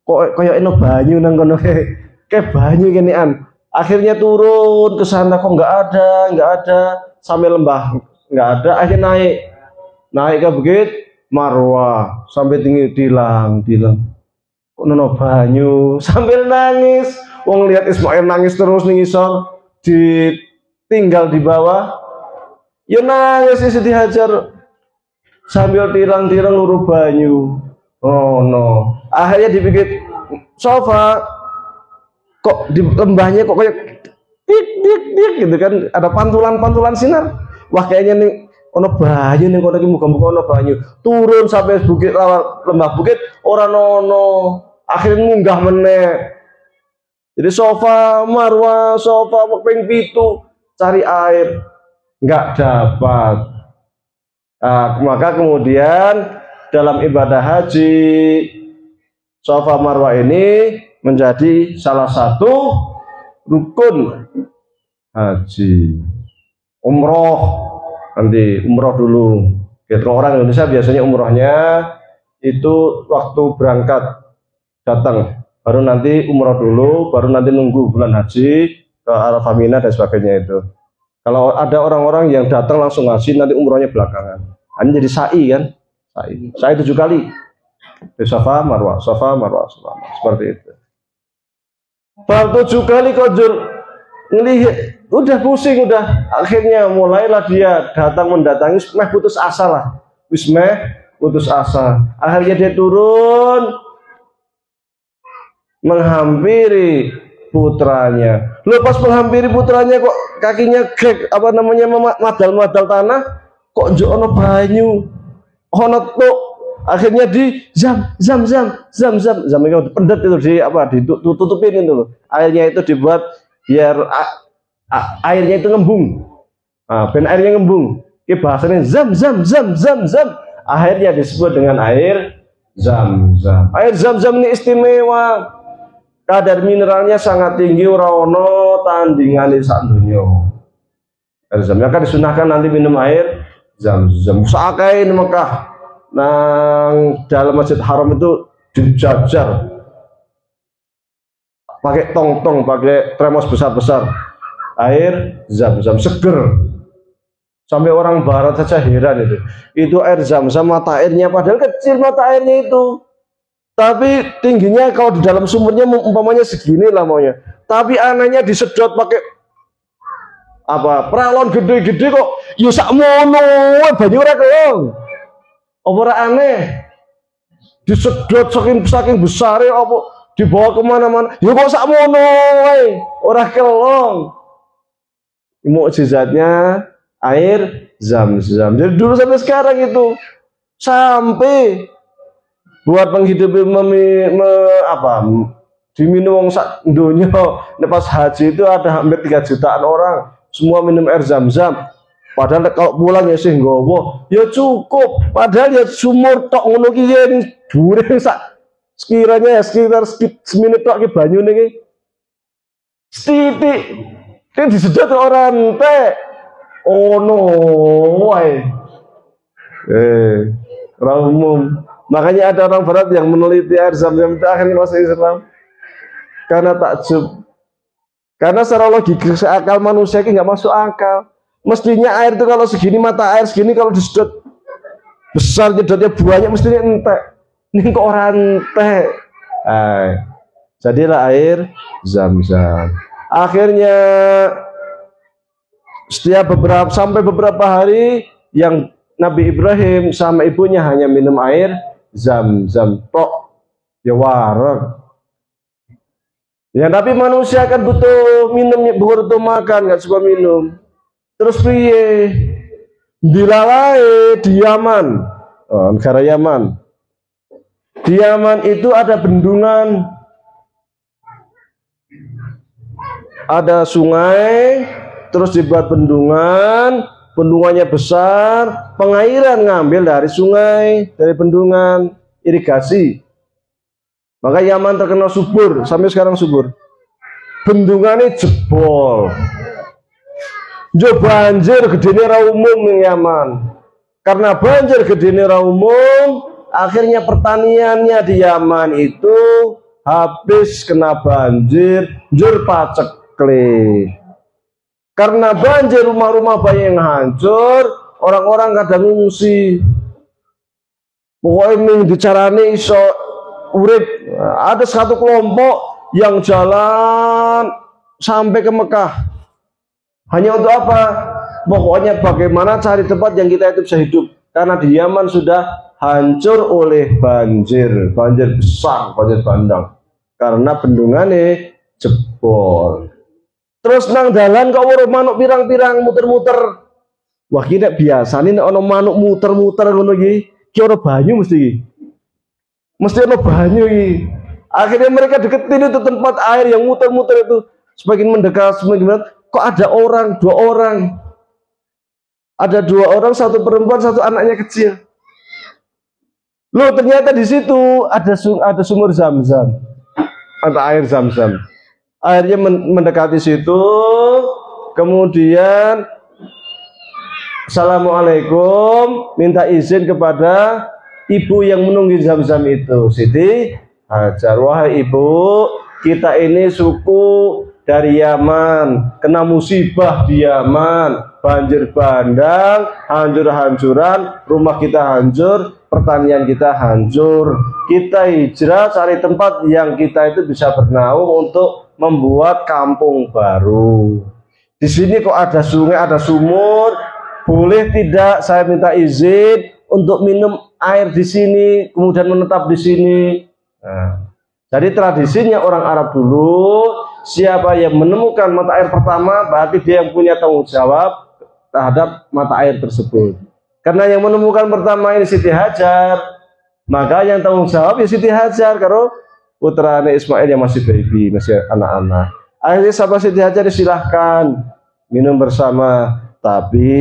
kok kayak ono banyu nang kono kayak banyu ginian. Akhirnya turun ke sana kok enggak ada sampai lembah enggak ada, akhirnya naik ke Bukit Marwah sampai tinggi tilang kok nono banyu sambil nangis. Wong lihat Ismail nangis terus ning isor ditinggal di bawah ya nangis Siti Hajar sambil tirang-tirang luru banyu. Oh no, akhirnya di Bukit Safa kok di lembahnya kok kayak dik gitu kan, ada pantulan sinar. Wah kayaknya nih ono banyu nih, kok muga-muga ono banyu. Turun sampai bukit lembah bukit ora ono. Akhirnya munggah meneh. Jadi Safa Marwah ping 7 cari air nggak dapat. Nah, maka kemudian dalam ibadah haji Safa Marwah ini menjadi salah satu rukun haji. Umroh nanti umroh dulu. Gitu, orang Indonesia biasanya umrohnya itu waktu berangkat datang, baru nanti umroh dulu, baru nanti nunggu bulan haji ke Arafah Mina dan sebagainya itu. Kalau ada orang-orang yang datang langsung haji, nanti umrohnya belakangan. Ini jadi sa'i kan? Sa'i 7 kali. Safa Marwah, seperti itu. Baru 7 kali kojur ngelihat, udah pusing, udah akhirnya mulailah dia mendatangi, putus asa lah, putus asa. Akhirnya dia turun menghampiri putranya. Lepas menghampiri putranya kok kakinya madal tanah, kok jono banyu, ono tok. Akhirnya di zam itu pendet itu ditutupin itu loh. Airnya itu dibuat biar airnya itu ngembung. Ben airnya ngembung. Ki bahasanya zam. Akhirnya disebut dengan air zam. Air zam ini istimewa. Kadar mineralnya sangat tinggi, ora ono tandingane sak donya. Air zam akan disunahkan nanti minum air zam. Sakai di Mekah. Nang dalam Masjid Haram itu dijajar pakai tong-tong, pakai termos besar-besar air zam-zam seger, sampai orang barat saja heran itu air zam-zam, mata airnya padahal kecil mata airnya itu, tapi tingginya kalau di dalam sumbernya umpamanya segini lah maunya, tapi anehnya disedot pakai peralon gede-gede kok ya sakmono banyu ora kelong. Apa aneh disedot saking besar apa dibawa kemana-mana ya kok sakmono wae ora kelong. Mukjizatnya air zam-zam dari dulu sampai sekarang itu, sampai buat penghidupi diminum wong sak donya. Pas haji itu ada hampir 3 jutaan orang semua minum air zam-zam. Padahal kalau pulang ya sih nggowo ya cukup, padahal ya sumur tok ngono ki yen dhuwure sak sekiranya ya sekitar semenit tok ki banyu niki sithik kan disedot orang teh ono wae orang umum. Makanya ada orang barat yang meneliti air zam-zam itu akhirnya masuk Islam karena takjub. Karena secara logika akal manusia ini nggak masuk akal. Mestinya air itu kalau segini, mata air segini, kalau disedot besar jedotnya banyak, mestinya entek. Ini kok orang teh. Jadilah air zam-zam. Akhirnya sampai beberapa hari yang Nabi Ibrahim sama ibunya hanya minum air zam-zam tok. Ya warak. Ya tapi manusia kan butuh minum, butuh makan, nggak suka minum. Terus piye? Dilalai di Yaman, negara Yaman. Di Yaman itu ada bendungan, ada sungai, terus dibuat bendungan, bendungannya besar, pengairan ngambil dari sungai, dari bendungan, irigasi. Maka Yaman terkenal subur, sampai sekarang subur. Bendungannya jebol. Jo banjir gedene ra umum ning Yaman. Karena banjir gedene ra umum, akhirnya pertaniannya di Yaman itu habis kena banjir, njur pacekle. Karena banjir rumah-rumah banyak yang hancur, orang-orang kadang ngungsi. Pokoknya ming dicarane iso urip. Ada satu kelompok yang jalan sampai ke Mekah. Hanya untuk apa? Pokoknya bagaimana cari tempat yang kita itu bisa hidup. Karena di Yaman sudah hancur oleh banjir. Banjir besar, banjir bandang. Karena bendungannya jebol. Terus nang dalan kok weruh manuk pirang-pirang muter-muter. Wah ki nek biasane nek ana manuk muter-muter ngono iki, ki ora banyu mesti. Mesti ada banyu ini. Akhirnya mereka deketin itu tempat air yang muter-muter itu. Semakin mendekat, semakin kok ada orang, dua orang. Ada dua orang, satu perempuan, satu anaknya kecil. Loh ternyata di situ ada sumur zam-zam. Ada air zam-zam. Airnya mendekati situ. Kemudian Assalamualaikum, minta izin kepada ibu yang menunggu zam-zam itu. Siti Hajar, wahai ibu, kita ini suku dari Yaman, kena musibah di Yaman, banjir bandang, hancur-hancuran, rumah kita hancur, pertanian kita hancur. Kita hijrah cari tempat yang kita itu bisa bernaung untuk membuat kampung baru. Di sini kok ada sungai, ada sumur, boleh tidak saya minta izin untuk minum air di sini, kemudian menetap di sini. Nah, jadi tradisinya orang Arab dulu, siapa yang menemukan mata air pertama, berarti dia yang punya tanggung jawab terhadap mata air tersebut. Karena yang menemukan pertama ini Siti Hajar, maka yang tanggung jawab ya Siti Hajar, karena putranya Ismail yang masih baby, masih anak-anak. Akhirnya sahabat Siti Hajar disilahkan minum bersama, tapi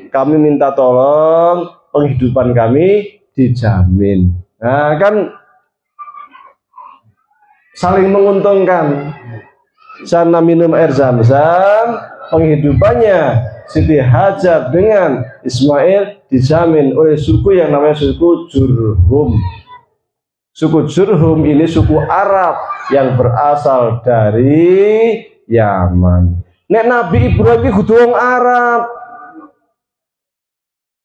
kami minta tolong penghidupan kami dijamin. Nah kan saling menguntungkan. Sana minum air zam-zam, penghidupannya Siti Hajar dengan Ismail dijamin oleh suku yang namanya suku Jurhum. Suku Jurhum ini suku Arab yang berasal dari Yaman. Nek Nabi Ibrahim ini kudu wong Arab.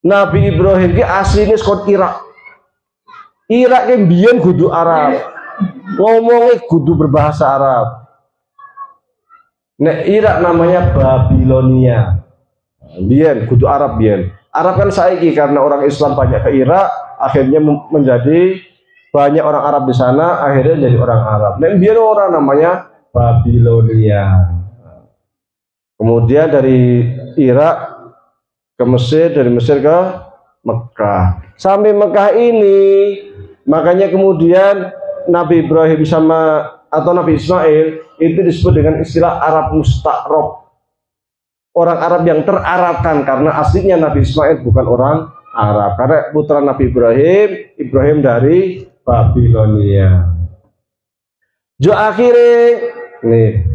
Nabi Ibrahim ini aslinya sekot Irak. Irak yang biyen kudu Arab. Ngomongnya kudu berbahasa Arab. Nek Irak namanya Babilonia. Biyen kudu Arab biyen. Arab kan saiki karena orang Islam banyak ke Irak, akhirnya menjadi banyak orang Arab di sana, akhirnya jadi orang Arab. Nek biyen orang namanya Babilonia. Kemudian dari Irak ke Mesir, dari Mesir ke Mekah. Sampai Mekah ini, makanya kemudian Nabi Ibrahim atau Nabi Ismail itu disebut dengan istilah Arab Musta'rob. Orang Arab yang terarabkan, karena aslinya Nabi Ismail bukan orang Arab. Karena putra Nabi Ibrahim dari Babilonia. Jo akhirnya nih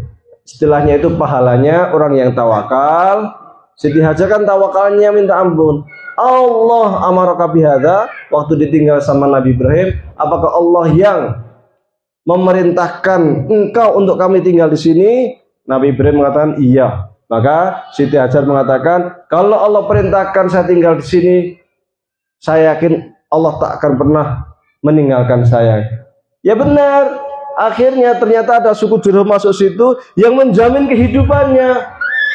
istilahnya itu pahalanya orang yang tawakal. Siti Hajar kan tawakalnya minta ampun. Allah amaraka bihadza, waktu ditinggal sama Nabi Ibrahim, apakah Allah yang memerintahkan engkau untuk kami tinggal di sini? Nabi Ibrahim mengatakan iya. Maka Siti Hajar mengatakan, kalau Allah perintahkan saya tinggal di sini, saya yakin Allah tak akan pernah meninggalkan saya. Ya benar. Akhirnya ternyata ada suku Jurhum masuk situ yang menjamin kehidupannya.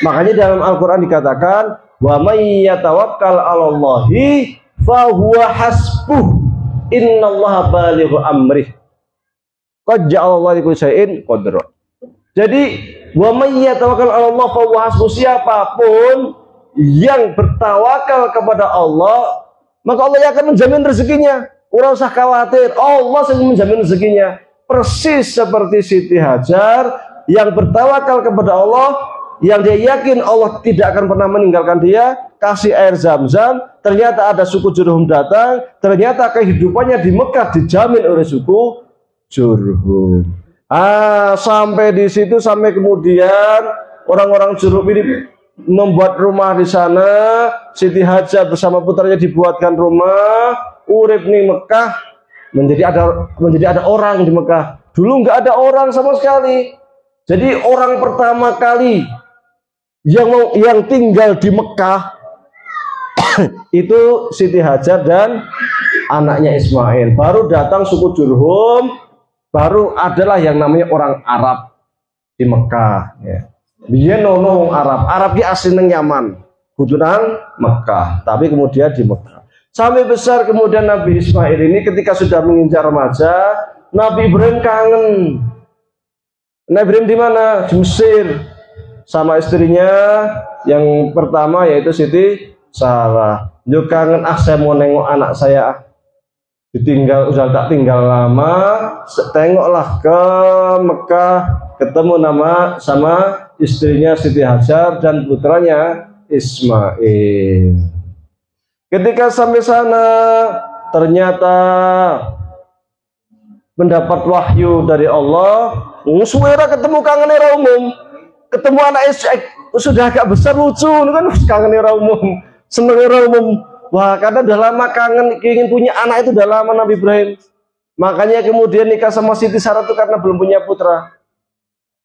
Makanya dalam Al-Quran dikatakan, wa may yatawakkal 'alallahi fa huwa hasbuh, innallaha balighu amrih, qad ja'alallahu likulli syai'in qadra. Jadi wa may yatawakkal 'alallah fa huwa hasbuh, siapapun yang bertawakal kepada Allah, maka Allah yang akan menjamin rezekinya. Ora usah khawatir, Allah yang menjamin rezekinya. Persis seperti Siti Hajar yang bertawakal kepada Allah, yang dia yakin Allah tidak akan pernah meninggalkan dia, kasih air Zam-Zam, ternyata ada suku Jurhum datang, ternyata kehidupannya di Mekah dijamin oleh suku Jurhum. Sampai di situ, sampai kemudian orang-orang Jurhum ini membuat rumah di sana. Siti Hajar bersama putranya dibuatkan rumah, urip nih Mekah, menjadi ada orang di Mekah. Dulu nggak ada orang sama sekali. Jadi orang pertama kali yang tinggal di Mekah itu Siti Hajar dan anaknya Ismail. Baru datang suku Jurhum, baru adalah yang namanya orang Arab di Mekah. Biyen nono Arab. Arab ki asline Yaman, kudunan Mekah, tapi kemudian di Mekah. Sampai besar kemudian Nabi Ismail ini ketika sudah menginjak remaja, Nabi Ibrahim kangen. Nabi Ibrahim di mana? Di Mesir, sama istrinya yang pertama yaitu Siti Sarah. Yo kangen, saya mau nengok anak saya. Ditinggal, udah tak tinggal lama, tengoklah ke Mekah, ketemu sama istrinya Siti Hajar dan putranya Ismail. Ketika sampai sana, ternyata mendapat wahyu dari Allah. Suwera ketemu kangen era umum, ketemu anak sudah agak besar, lucu kan, kangen era umum, seneng era umum. Wah, karena udah lama kangen, ingin punya anak, itu udah lama Nabi Ibrahim. Makanya kemudian nikah sama Siti Sarah itu karena belum punya putra.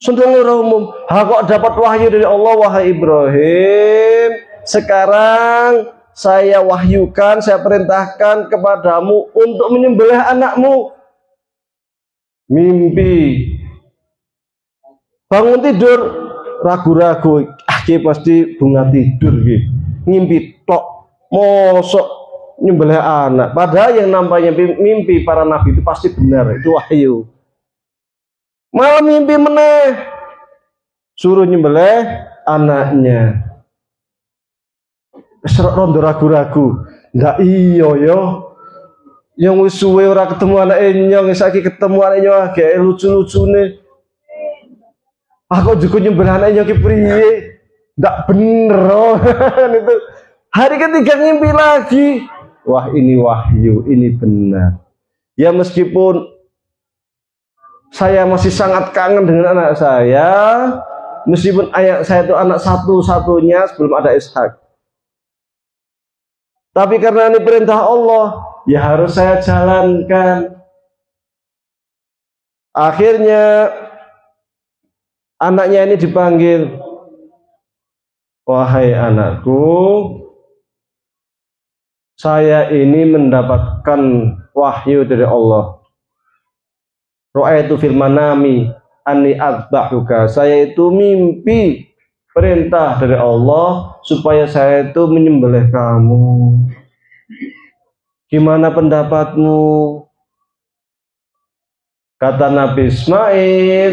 Seneng era umum. Kok dapat wahyu dari Allah, wahai Ibrahim, sekarang saya wahyukan, saya perintahkan kepadamu untuk menyembelih anakmu. Mimpi, bangun tidur, ragu-ragu, pasti bunga tidur, ngimpi tok, mosok nyembelih anak. Padahal yang nampaknya mimpi para nabi itu pasti benar, itu wahyu. Malah mimpi meneh, suruh nyembelih anaknya. Rondo ragu-ragu, ndak iyo yo, yang wis suwe ora ketemu anak nyong, saiki ketemu anak nyong, kayak lucu-lucu nih. Aku juga nyembelih anak nyong priye, ndak bener. Itu hari ketiga ngimpi lagi. Wah, ini wahyu, ini benar. Ya meskipun saya masih sangat kangen dengan anak saya, meskipun ayah saya itu anak satu-satunya sebelum ada Ishak. Tapi karena ini perintah Allah, ya harus saya jalankan. Akhirnya anaknya ini dipanggil, wahai anakku, saya ini mendapatkan wahyu dari Allah. Ra'aitu fil manami anni adzbahuka. Saya itu mimpi perintah dari Allah supaya saya itu menyembelih kamu. Gimana pendapatmu? Kata Nabi Ismail,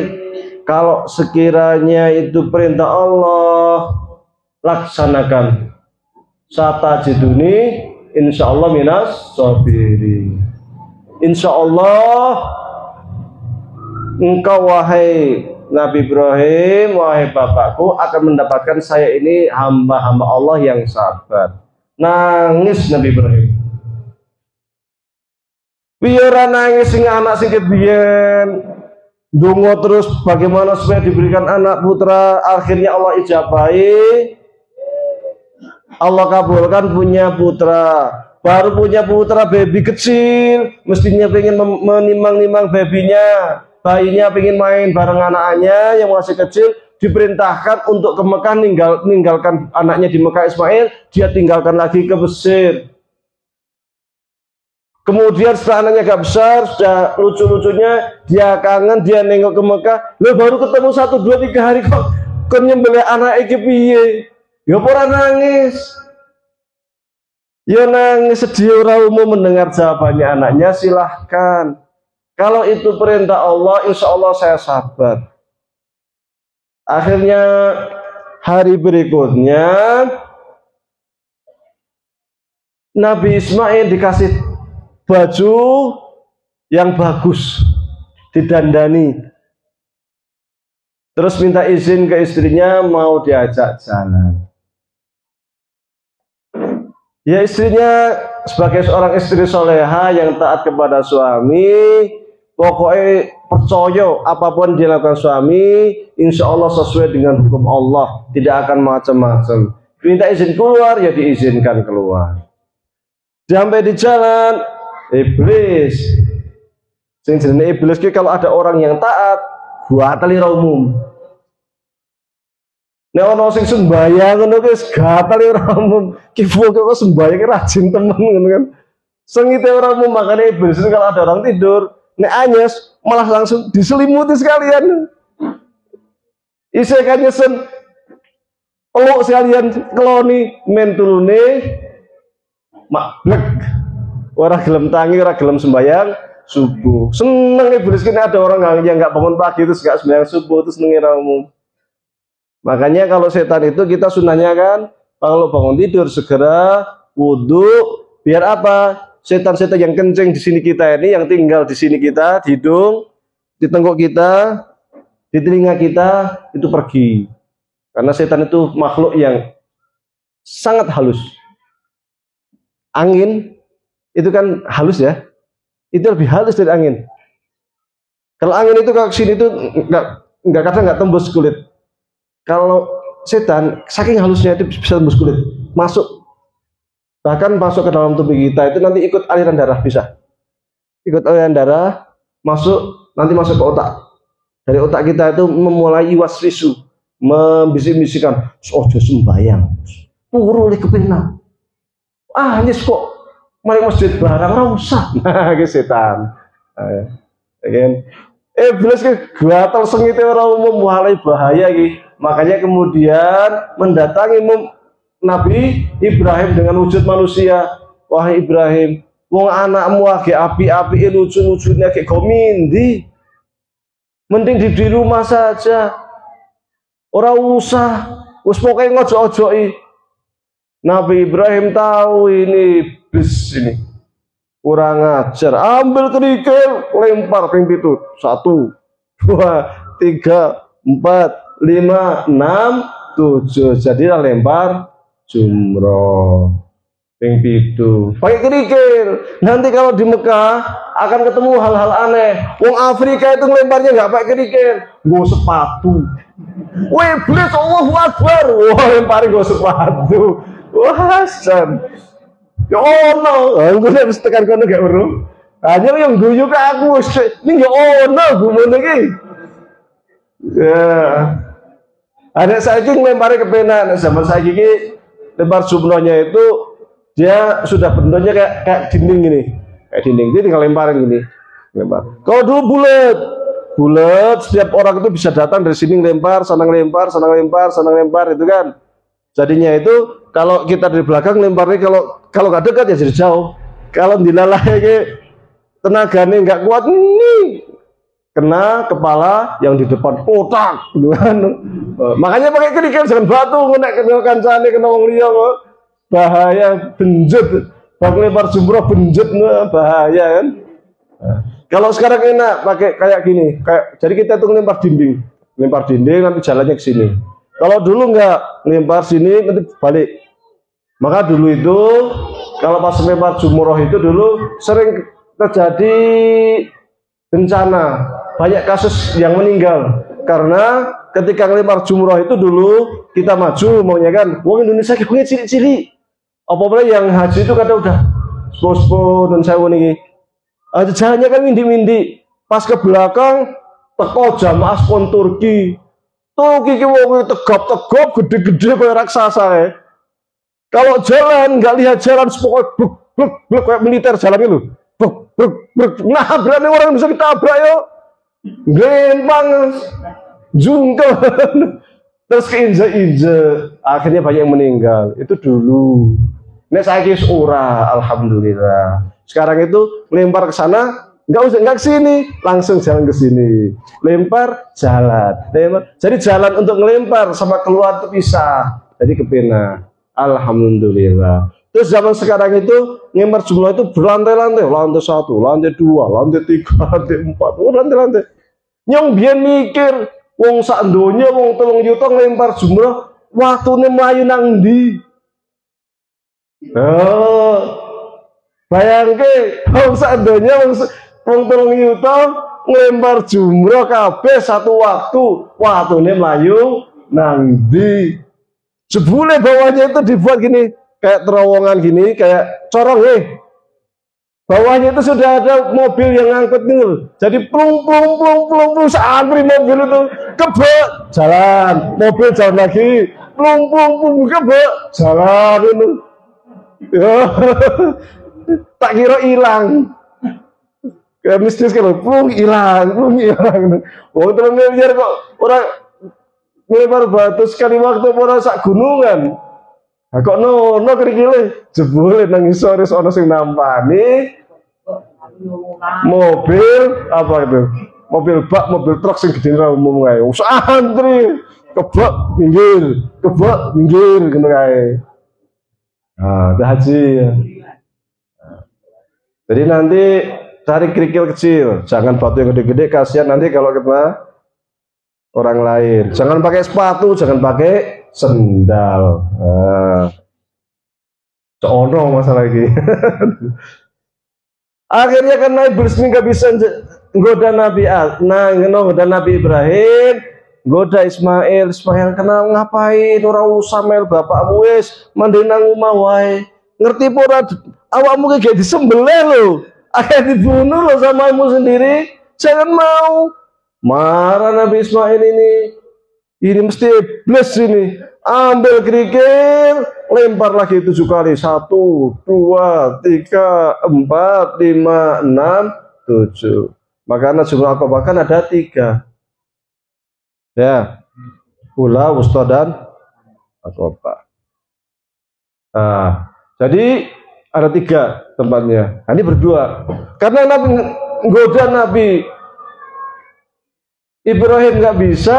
kalau sekiranya itu perintah Allah, laksanakan. Satajiduni insyaallah minas sabirin. Insyaallah engkau wahai Nabi Ibrahim, wahai bapakku, akan mendapatkan saya ini hamba-hamba Allah yang sabar. Nangis Nabi Ibrahim. Piye ora nangis sing anak sing kebiyen donga terus bagaimana supaya diberikan anak putra, akhirnya Allah ijabahi, Allah kabulkan punya putra. Baru punya putra baby kecil, mestinya pengen menimang-nimang babynya, bayinya pengen main bareng anaknya yang masih kecil, diperintahkan untuk ke Mekah, meninggalkan anaknya di Mekah Ismail, dia tinggalkan lagi ke Mesir. Kemudian setelah anaknya agak besar, sudah lucu-lucunya, dia kangen, dia nengok ke Mekah, lo baru ketemu 1, 2, 3 hari kok nyembelih anak iki piye? Ya ora nangis. Ya nangis sedih orang umum mendengar jawabannya anaknya, silahkan. Kalau itu perintah Allah, insya Allah saya sabar. Akhirnya hari berikutnya Nabi Ismail dikasih baju yang bagus, didandani, terus minta izin ke istrinya mau diajak jalan. Ya istrinya sebagai seorang istri soleha yang taat kepada suami, pokoknya percaya apapun dilakukan suami, insya Allah sesuai dengan hukum Allah, tidak akan macam-macam. Minta izin keluar, ya diizinkan keluar. Sampai di jalan, iblis. Sing jenenge iblis ki kalau ada orang yang taat, batali ra umum. Nek ana sing sembayang ngono ki gatali ora umum. Ki kok sembayang rajin temen ngono kan. Sengite ora umum, makane iblis kalau ada orang tidur, nek anyes malah langsung diselimuti sekalian. Isih kan nyesen peluk sekalian keloni mentulune maklek. Ora gelem tangi, ora gelem sembayang subuh. Seneng iblis kene ada orang yang enggak bangun pagi terus enggak sembahyang subuh terus mengira umum. Makanya kalau setan itu kita sunahnya kan kalau bangun tidur segera wudhu, biar apa? Setan-setan yang kencing di sini kita ini, yang tinggal di sini kita, di hidung, di tengkuk kita, di telinga kita itu pergi. Karena setan itu makhluk yang sangat halus. Angin itu kan halus ya, itu lebih halus dari angin. Kalau angin itu ke sini itu kadang nggak tembus kulit. Kalau setan saking halusnya itu bisa tembus kulit, masuk, bahkan masuk ke dalam tubuh kita itu nanti ikut aliran darah, bisa ikut aliran darah masuk, nanti masuk ke otak. Dari otak kita itu memulai waswisu, membisik-bisikan, ojo sembayang, puru oleh kepenak. Nyes kok mari masjid barang ora usah. Nah, ke setan. Kan iblis ke gatal sengite ora umum, mulai bahaya iki. Makanya kemudian mendatangi Nabi Ibrahim dengan wujud manusia. Wahai Ibrahim, wong anakmu age api-api lucu-lucunya kayak komindi. Mending di rumah saja. Ora usah wis pokoke ngojo-ojoki. Nabi Ibrahim tahu ini iblis ini kurang ajar, ambil kerikil, lempar ping 7, 1, 2, 3, 4, 5, 6, 7, jadi lempar jumroh ping 7 pakai kerikil. Nanti kalau di Mekah akan ketemu hal-hal aneh. Wong Afrika itu ngelemparnya nggak pakai kerikil, gue sepatu. Wih, iblis, Allahu Akbar, wah lemparin gue sepatu. Wah, san. Ya ono, aku nek wis tekan kono gak weruh. Hanya yang guyu ke aku, ini ya ono gumun iki. Ya. Ada saiki nglempare kepenak, zaman saiki iki lempar jumrohnya itu dia sudah bentuknya kayak dinding gini. Kayak dinding, dia tinggal lemparin gini. Lempar. Kalau dulu bulat, setiap orang itu bisa datang dari sini ngelempar, sana ngelempar, sana ngelempar, sana ngelempar itu kan. Jadinya itu kalau kita dari belakang lemparnya kalau nggak dekat ya jadi jauh. Kalau dilalai tenaganya nggak kuat nih kena kepala yang di depan kotak gitu kan. Makanya pakai kerikil, jangan batu kena kancane kena wong liya kok. Bahaya, benjet. Bang lempar jumroh benjet bahaya kan. Kalau sekarang enak pakai kayak gini, jadi kita tuh lempar dinding nanti jalannya ke sini. Kalau dulu nggak lempar sini nanti balik. Maka dulu itu kalau pas lempar jumroh itu dulu sering terjadi bencana, banyak kasus yang meninggal karena ketika ngelempar jumroh itu dulu kita maju maunya kan, wong Indonesia kayaknya ciri-ciri apa-apa yang haji itu kata udah spos-spos dan saya ini jalannya kan mindi-mindi, pas ke belakang teko jamaah spon Turki wong tegap-tegap gede-gede kayak raksasa ya. Kalau jalan nggak lihat jalan pokoknya blek kayak militer jalan itu nah berani orang bisa ditabrak yo gempang jungkel terus keinjek-injek akhirnya banyak yang meninggal itu dulu. Nek saiki ora alhamdulillah. Sekarang itu lempar ke sana nggak ke sini, langsung jalan ke sini. Lempar jalan. Jadi jalan untuk ngelempar sama keluar itu pisah. Jadi kepena. Alhamdulillah. Terus zaman sekarang itu ngelempar jumlah itu berlantai-lantai, lantai 1, lantai 2, lantai 3, lantai 4, lantai-lantai. Nyong biyen mikir wong sak donya wong 3 juta ngelempar jumlah waktune mlayu nang ndi? Oh, bayangke wong sak donya wong 3 juta ngelempar jumroh kabeh satu waktune mlayu nang ndi? Jebule bawahnya itu dibuat gini, kayak terowongan gini, kayak corong bawahnya itu sudah ada mobil yang ngangkut nih. Jadi plung seantri mobil itu kebek jalan, mobil jalan lagi, plung kebek jalan itu. Tak kira hilang. Kayak mistis kalau plung hilang. Oh teman biar kok orang ngelempar batu sekali waktu orang sak gunungan. Nah, kok no kerikile jebule nang isor ana sing nampani mobil apa itu? Mobil bak, mobil truk sing gede umum kae. Wis antri kebak minggir ngono kae. Nah, itu haji. Jadi nanti cari kerikil kecil, jangan batu yang gede-gede, kasihan nanti kalau kena orang lain. Jangan pakai sepatu, jangan pakai sendal. Ono masalah lagi. Akhirnya karena iblis ini nggak bisa nggoda Nabi Ibrahim, nggoda Ismail kena ngapain? Orang Samuel bapakmu wis mandeng nang omah wae. Ngerti pura awakmu kayak disembelih loh, akhirnya dibunuh loh sama ibu sendiri. Jangan mau. Marah Nabi Ismail ini mesti iblis ini. Ambil kerikil, lempar lagi 7 kali. 1, 2, 3, 4, 5, 6, 7. Makanya jumlah Aqabah kan ada 3. Ya, Ula, Wusta dan Aqabah. Nah, jadi ada 3 tempatnya. Nah, ini berdua. Karena Nabi nggoda Nabi Ibrahim nggak bisa,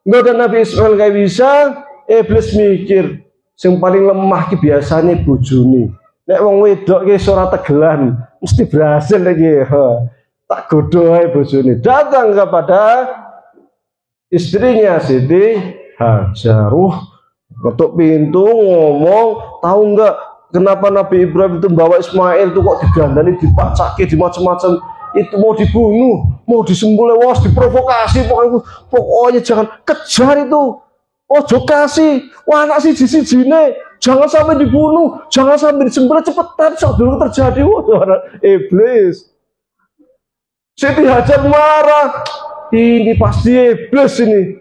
nggoda Nabi Ismail nggak bisa, iblis mikir, yang paling lemah ki biasanya bojone. Nek wong wedok ki ora tegelan, mesti berhasil lagi. Tak godo ae bojone. Datang kepada istrinya Siti Hajar. Ketuk pintu ngomong, tahu nggak kenapa Nabi Ibrahim itu bawa Ismail itu kok digandani, dipacaki, di macam-macam. Itu mau dibunuh, mau disembelih, was diprovokasi, pokoknya jangan kejar itu. Oh kasih, wah anak si jine, jangan sampai dibunuh, jangan sampai disembelih, cepetan dulu terjadi. Wah iblis. Siti Hajar marah, ini pasti iblis ini.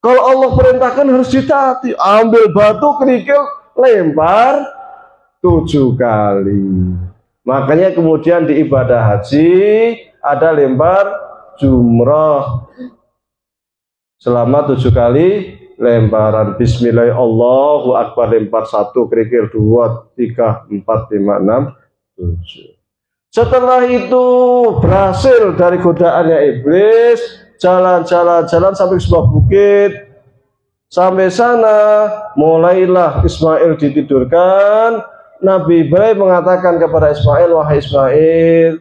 Kalau Allah perintahkan harus ditaati. Ambil batu kerikil, lempar 7 kali. Makanya kemudian di ibadah haji ada lempar jumrah selama 7 kali lemparan. Bismillah, Allahu Akbar, lempar 1 kerikil, 2, 3, 4, 5, 6, 7. Setelah itu berhasil dari godaannya iblis, jalan sampai sebuah bukit. Sampai sana mulailah Ismail ditidurkan. Nabi Ibrahim mengatakan kepada Ismail, wahai Ismail,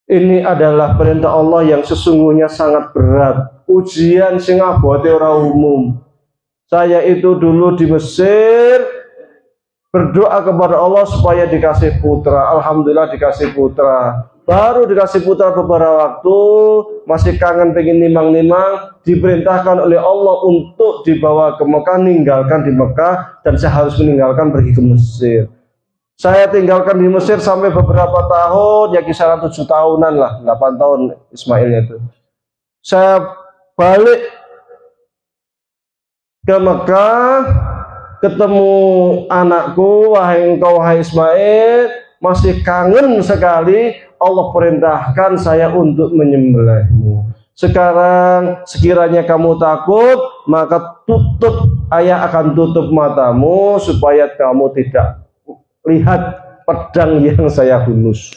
ini adalah perintah Allah yang sesungguhnya sangat berat. Ujian sing abote ora umum. Saya itu dulu di Mesir berdoa kepada Allah supaya dikasih putra. Alhamdulillah dikasih putra. Baru dikasih putra beberapa waktu, masih kangen pengen nimang-nimang, diperintahkan oleh Allah untuk dibawa ke Mekah, ninggalkan di Mekah, dan saya harus meninggalkan pergi ke Mesir. Saya tinggalkan di Mesir sampai beberapa tahun, ya kisaran 7 tahunan lah, 8 tahun Ismailnya itu. Saya balik ke Mekah, ketemu anakku, wahai engkau, wahai Ismail, masih kangen sekali. Allah perintahkan saya untuk menyembelihmu. Sekarang sekiranya kamu takut, maka ayah akan tutup matamu supaya kamu tidak lihat pedang yang saya hunus.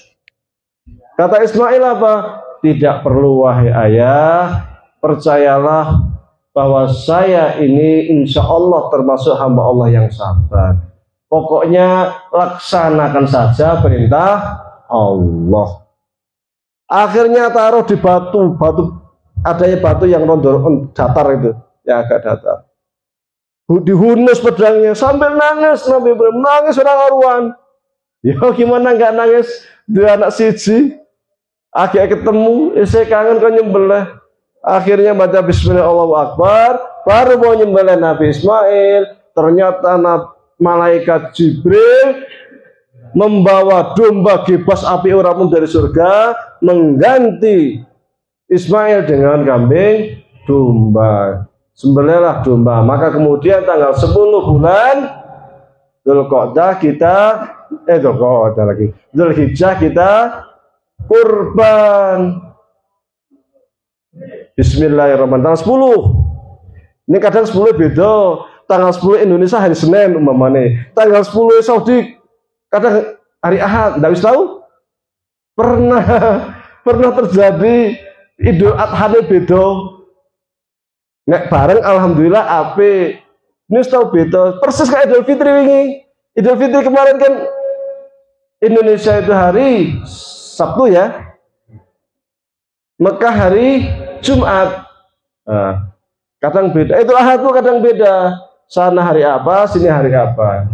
Kata Ismail apa? Tidak perlu wahai ayah, percayalah bahwa saya ini insya Allah termasuk hamba Allah yang sabar. Pokoknya laksanakan saja perintah Allah. Akhirnya taruh di batu, adanya batu yang rondor datar itu, yang agak datar. Dihunus pedangnya sambil nangis, Nabi Ibrahim nangis orang aruan. Ya gimana nggak nangis? Dia anak siji, akhirnya ketemu, saya kangen kau nyembelih. Akhirnya baca Bismillah Allahu Akbar, baru mau nyembelih Nabi Ismail. Ternyata malaikat Jibril membawa domba gibas api urapan dari surga, mengganti Ismail dengan kambing domba. Sembelihlah domba. Maka kemudian tanggal 10 bulan Dzulqa'dah kita Dzulhijjah kita kurban. Bismillahirrahmanirrahim. Tanggal 10. Ini kadang 10 beda. Tanggal 10 Indonesia hari Senin umpamane. Tanggal 10 Saudi kadang hari Ahad. Enggak bisa tahu? Pernah terjadi Idul Adha beda. Nek bareng alhamdulillah ape. Ini tahu beda. Persis kayak Idul Fitri wingi. Idul Fitri kemarin kan Indonesia itu hari Sabtu ya. Mekah hari Jumat. Nah, kadang beda. Idul Adha itu kadang beda. Sana hari apa, sini hari apa.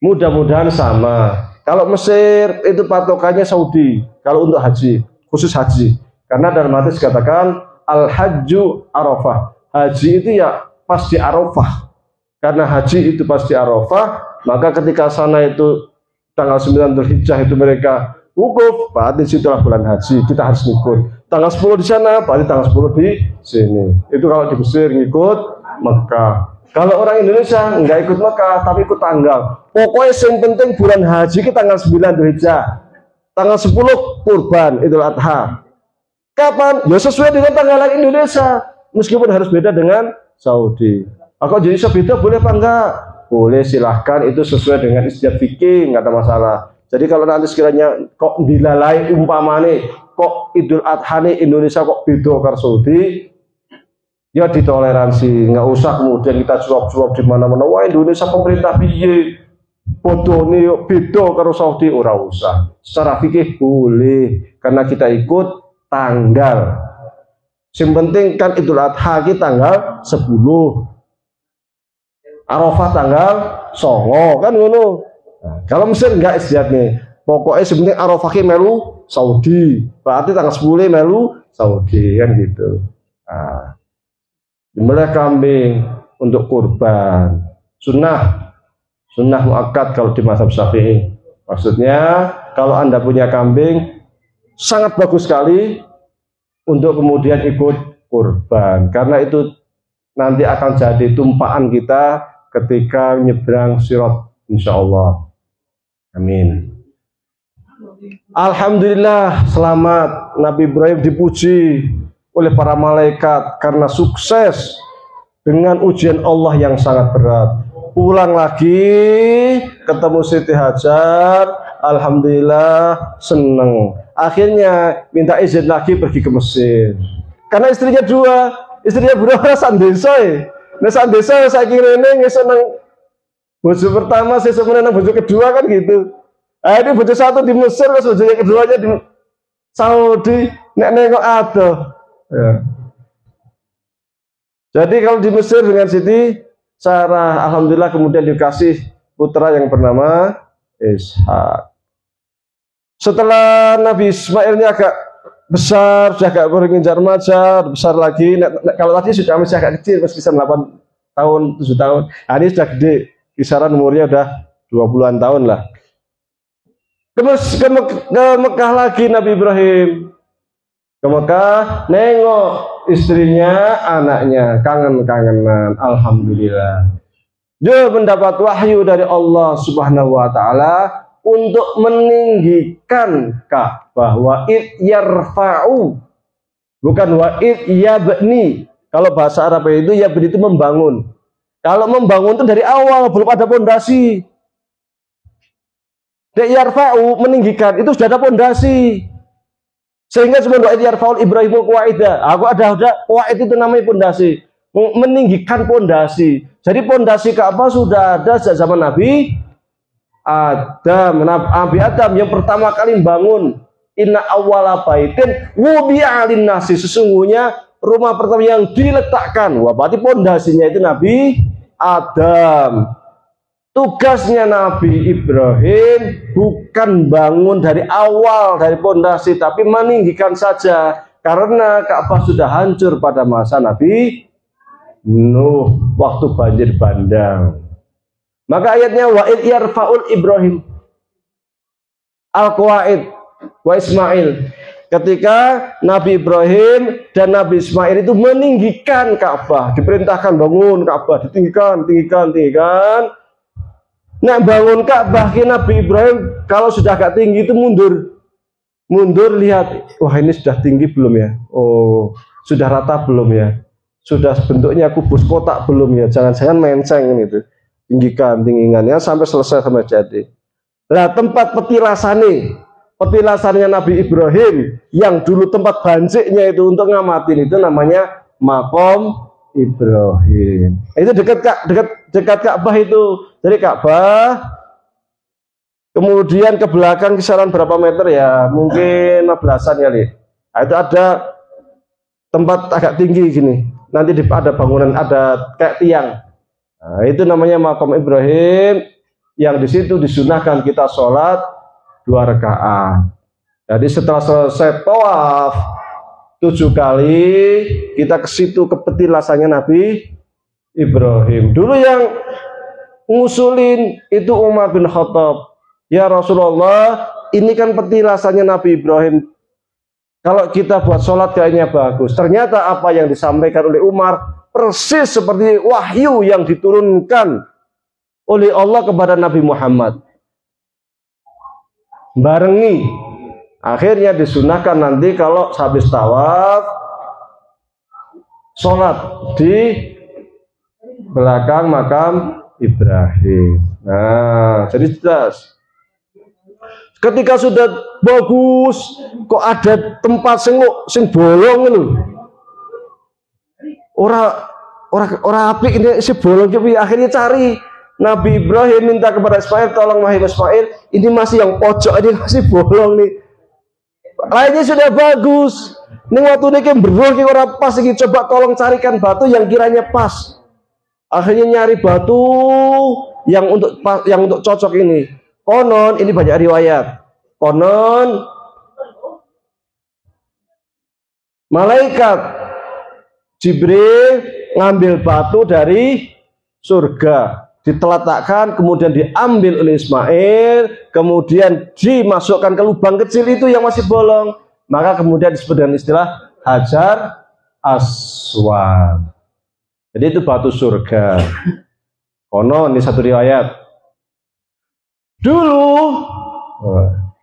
Mudah-mudahan sama. Kalau Mesir itu patokannya Saudi. Kalau untuk haji, khusus haji. Karena dalam hadis dikatakan Al-Hajju Arafah. Haji itu ya pas di Arafah. Karena haji itu pas di Arafah, maka ketika sana itu tanggal 9 Dzulhijjah itu mereka wukuf, berarti situlah bulan haji. Kita harus ngikut. Tanggal 10 di sana, berarti tanggal 10 di sini. Itu kalau di Mesir ngikut Mekah. Kalau orang Indonesia nggak ikut Mekah, tapi ikut tanggal. Pokoknya yang penting bulan haji kita tanggal 9 Dzulhijjah. Tanggal 10 kurban Idul Adha. Kapan? Ya sesuai dengan tanggalan Indonesia. Meskipun harus beda dengan Saudi. Kalau jadi beda boleh apa enggak? Boleh, silahkan. Itu sesuai dengan istiadat fikih, nggak ada masalah. Jadi kalau nanti sekiranya kok dilalai umpamane, kok Idul Adha nih Indonesia kok beda karo Saudi, ya ditoleransi, nggak usah kemudian kita suap-suap di mana-mana. Wah Indonesia pemerintah piye, bodone yo beda karo Saudi, ora usah. Secara fikih boleh, karena kita ikut tanggal. Yang penting kan Idul Adha kita tanggal 10, Arafah tanggal 9, kan ngono. Nah, kalau Mesir enggak istiadatnya. Pokoknya sebenarnya Arafah melu Saudi, berarti tanggal 10 melu Saudi kan gitu. Nah, nyembelih kambing untuk kurban. Sunnah muakkad kalau di mazhab Syafi'i. Maksudnya kalau Anda punya kambing sangat bagus sekali untuk kemudian ikut kurban, karena itu nanti akan jadi tumpaan kita ketika nyebrang Sirat insyaallah. Amin. Alhamdulillah, selamat. Nabi Ibrahim dipuji oleh para malaikat karena sukses dengan ujian Allah yang sangat berat. Pulang lagi ketemu Siti Hajar, alhamdulillah seneng. Akhirnya minta izin lagi pergi ke Mesir. Karena istrinya dua, istrinya berapa sandesa. Nah sandesa saya kira ini seneng bojo pertama, saya sebenarnya bojo kedua kan gitu. Nah, ini bojo satu di Mesir, bojo keduanya di Saudi. Nek kok ada. Ya. Jadi kalau di Mesir dengan Siti Sarah, alhamdulillah kemudian dikasih putra yang bernama Ishak. Setelah Nabi Ismail ini agak besar, sudah agak berinjak remaja, besar lagi. Kalau tadi sudah masih agak kecil, masih kisaran 8 tahun, 7 tahun. Nah, ini sudah gede, kisaran umurnya udah 20-an tahun lah. Ke Mekah lagi Nabi Ibrahim. Ke Mekah, nengok istrinya, anaknya, kangen-kangenan. Alhamdulillah. Dia mendapat wahyu dari Allah Subhanahu wa Ta'ala untuk meninggikan Ka'bah. Wa id yarfa'u, bukan wa id yabni. Kalau bahasa Arab itu yabni itu membangun. Kalau membangun itu dari awal, belum ada pondasi. Yarfa'u meninggikan itu sudah ada pondasi. Sehingga cuma wa id yarfa'u Ibrahim qawaida. Aku ada qawaid itu namanya pondasi. Meninggikan pondasi. Jadi pondasi Ka'bah sudah ada sejak zaman Nabi Adam yang pertama kali bangun. Inna awwala baitin wudi'a lin-nasi, sesungguhnya rumah pertama yang diletakkan, berarti pondasinya itu Nabi Adam. Tugasnya Nabi Ibrahim bukan bangun dari awal dari pondasi, tapi meninggikan saja, karena Ka'bah sudah hancur pada masa Nabi Nuh waktu banjir bandang. Maka ayatnya wa id yarfa'ul Ibrahim al-qawaid wa Ismail. Ketika Nabi Ibrahim dan Nabi Ismail itu meninggikan Ka'bah, diperintahkan bangun Ka'bah, ditinggikan. Nah, bangun Ka'bah, Nabi Ibrahim kalau sudah agak tinggi itu mundur lihat, wah ini sudah tinggi belum ya? Oh, sudah rata belum ya? Sudah bentuknya kubus kotak belum ya? Jangan-jangan menceng itu. Tinggikannya sampai selesai sampai jadi. Nah, tempat petilasannya Nabi Ibrahim yang dulu tempat banjiknya itu untuk ngamatin itu namanya Maqam Ibrahim. Itu dekat Ka'bah itu. Jadi Ka'bah, kemudian ke belakang kisaran berapa meter ya? Mungkin 15-an kali. Nah, itu ada tempat agak tinggi gini. Nanti ada bangunan, ada kayak tiang. Nah, itu namanya Maqam Ibrahim, yang di situ disunahkan kita sholat 2 rakaat. Jadi setelah selesai tawaf 7 kali, kita ke situ ke petilasannya Nabi Ibrahim. Dulu yang ngusulin itu Umar bin Khattab. Ya Rasulullah, ini kan petilasannya Nabi Ibrahim. Kalau kita buat sholat kayaknya bagus. Ternyata apa yang disampaikan oleh Umar persis seperti wahyu yang diturunkan oleh Allah kepada Nabi Muhammad. Barengi. Akhirnya disunahkan nanti kalau habis tawaf sholat di belakang makam Ibrahim. Nah, jadi jelas. Ketika sudah bagus, kok ada tempat sing bolong itu. Orang apik ini si bolong, tapi akhirnya cari. Nabi Ibrahim minta kepada Ismail, tolong wahai Ismail, ini masih yang pojok, ini masih bolong nih. Lainnya sudah bagus. Ini waktu ini beruh ki ora pas, iki coba tolong carikan batu yang kiranya pas. Akhirnya nyari batu yang untuk cocok ini. Konon ini banyak riwayat. Konon malaikat Jibril ngambil batu dari surga, diteletakkan, kemudian diambil oleh Ismail, kemudian dimasukkan ke lubang kecil itu yang masih bolong, maka kemudian disebut dengan istilah Hajar Aswad. Jadi itu batu surga. Konon ini satu riwayat. Dulu,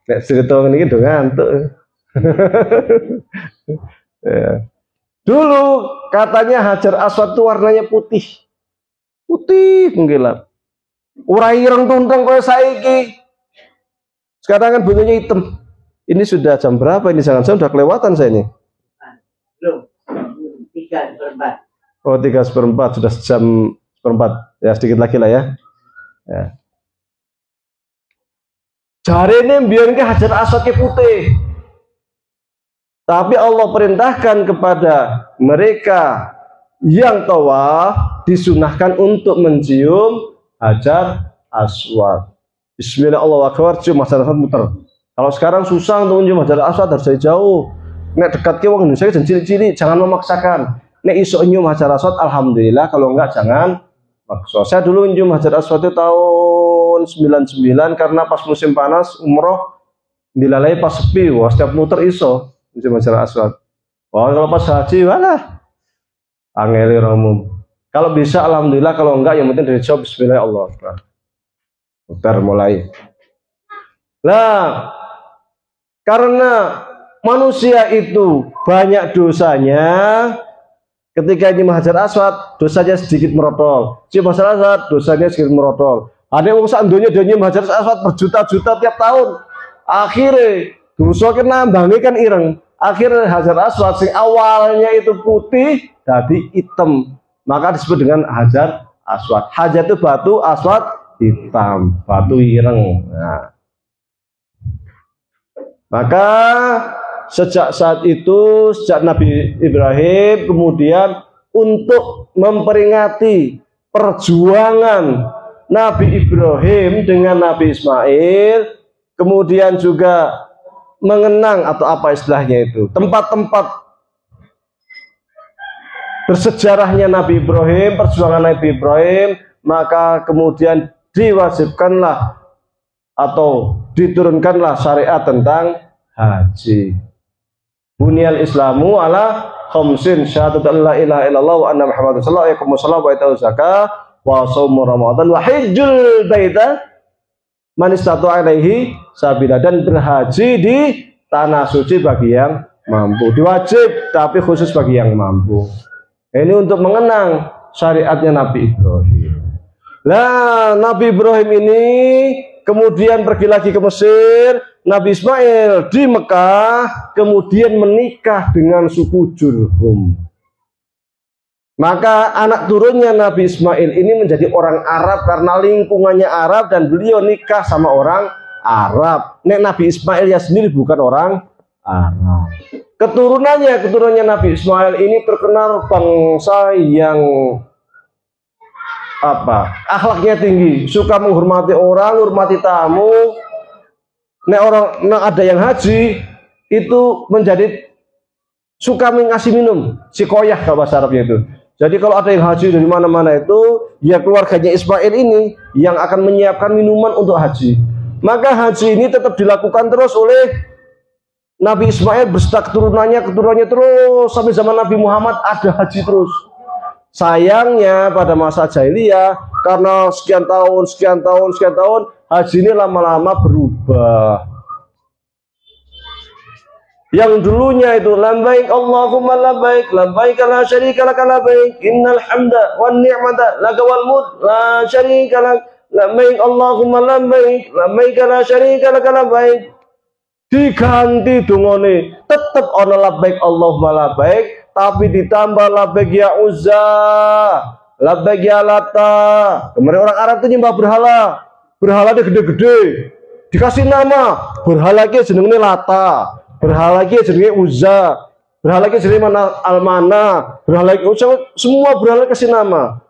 nek cerita ini do ngantuk. Ya. Dulu katanya Hajar Aswad itu warnanya putih menggilap. Ora ireng tuntang kaya saiki. Sekarang kan bentuknya hitam. Ini sudah jam berapa ini? Jangan-jangan sudah kelewatan saya ini. Belum. 3/4. Oh, 3/4 sudah jam 1/4. Ya sedikit lagi lah ya. Ya. Jari ini biar ke Hajar Aswad putih. Tapi Allah perintahkan kepada mereka yang tawaf disunahkan untuk mencium Hajar Aswad. Bismillah Allahu Akbar, cium Hajar Aswad muter. Kalau sekarang susah untuk cium Hajar Aswad, harus dari jauh. Nek dekat ke wong Indonesia jangan cilik-cilik, jangan memaksakan. Nek iso nyium Hajar Aswad alhamdulillah, kalau enggak jangan maksa. Saya dulu nyium Hajar Aswad itu tahun 99 karena pas musim panas umroh dilalai pas sepi, wah setiap muter iso nyium Hajar Aswad. Wah kalau pas haji walah angeli romum. Kalau bisa alhamdulillah, kalau enggak yang penting dari jauh bismillah Allah. Muter mulai. Nah, karena manusia itu banyak dosanya, ketika nyium Hajar Aswad dosanya sedikit merotol, nyium Hajar Aswad dosanya sedikit merotol. Ada yang sak donya dia nyium Hajar Aswad berjuta-juta tiap tahun, akhirnya dosa kena nambangi kan ireng. Akhirnya Hajar Aswad sing awalnya itu putih jadi hitam, maka disebut dengan Hajar Aswad. Hajar itu batu, aswad hitam, batu ireng. Nah, maka sejak saat itu, sejak Nabi Ibrahim, kemudian untuk memperingati perjuangan Nabi Ibrahim dengan Nabi Ismail, kemudian juga mengenang atau apa istilahnya itu, tempat-tempat bersejarahnya Nabi Ibrahim, perjuangan Nabi Ibrahim, maka kemudian diwajibkanlah atau diturunkanlah syariat tentang haji. Bunyal Islamu ala khamsin, syahadatu an la ilaha illallah wa anna Muhammadar rasulullah, yaqumus shalah wa ita'uz zakah wa shaum ramadan wa hajjul baita man istata'a ilaihi sabila, dan berhaji di tanah suci bagi yang mampu. Diwajib tapi khusus bagi yang mampu. Ini untuk mengenang syariatnya Nabi Ibrahim. Nah, Nabi Ibrahim ini kemudian pergi lagi ke Mesir. Nabi Ismail di Mekah, kemudian menikah dengan suku Jurhum. Maka anak turunnya Nabi Ismail ini menjadi orang Arab karena lingkungannya Arab, dan beliau nikah sama orang Arab. Nek Nabi Ismail ya sendiri bukan orang Arab. Keturunannya Nabi Ismail ini terkenal bangsa yang akhlaknya tinggi, suka menghormati orang, menghormati tamu. Nek ada yang haji itu menjadi suka mengasih minum, sikoyah kalau bahasa Arabnya itu. Jadi kalau ada yang haji dari mana-mana itu, ya keluarganya Ismail ini yang akan menyiapkan minuman untuk haji. Maka haji ini tetap dilakukan terus oleh Nabi Ismail beserta keturunannya terus sampai zaman Nabi Muhammad ada haji terus. Sayangnya pada masa jahiliyah, karena sekian tahun, haji ini lama-lama berubah. Yang dulunya itu labbaik Allahumma labbaik, labbaik la syarika lak labbaik, innal hamda wan ni'mata lak wal mulk la syarika lak, labbaik Allahumma labbaik, labbaik la syarika lak labbaik. Diganti dungane, tetap ana labbaik Allahumma labbaik, tapi ditambah labbaik ya Uzza, labbaik ya Lata. Kemarin orang Arab itu nyembah berhala, berhalanya gede-gede, dikasih nama, berhala ki jenenge Lata, berhala ki jenenge Uzza, berhala ki jenenge Almana, berhala ki semua berhala kasih nama.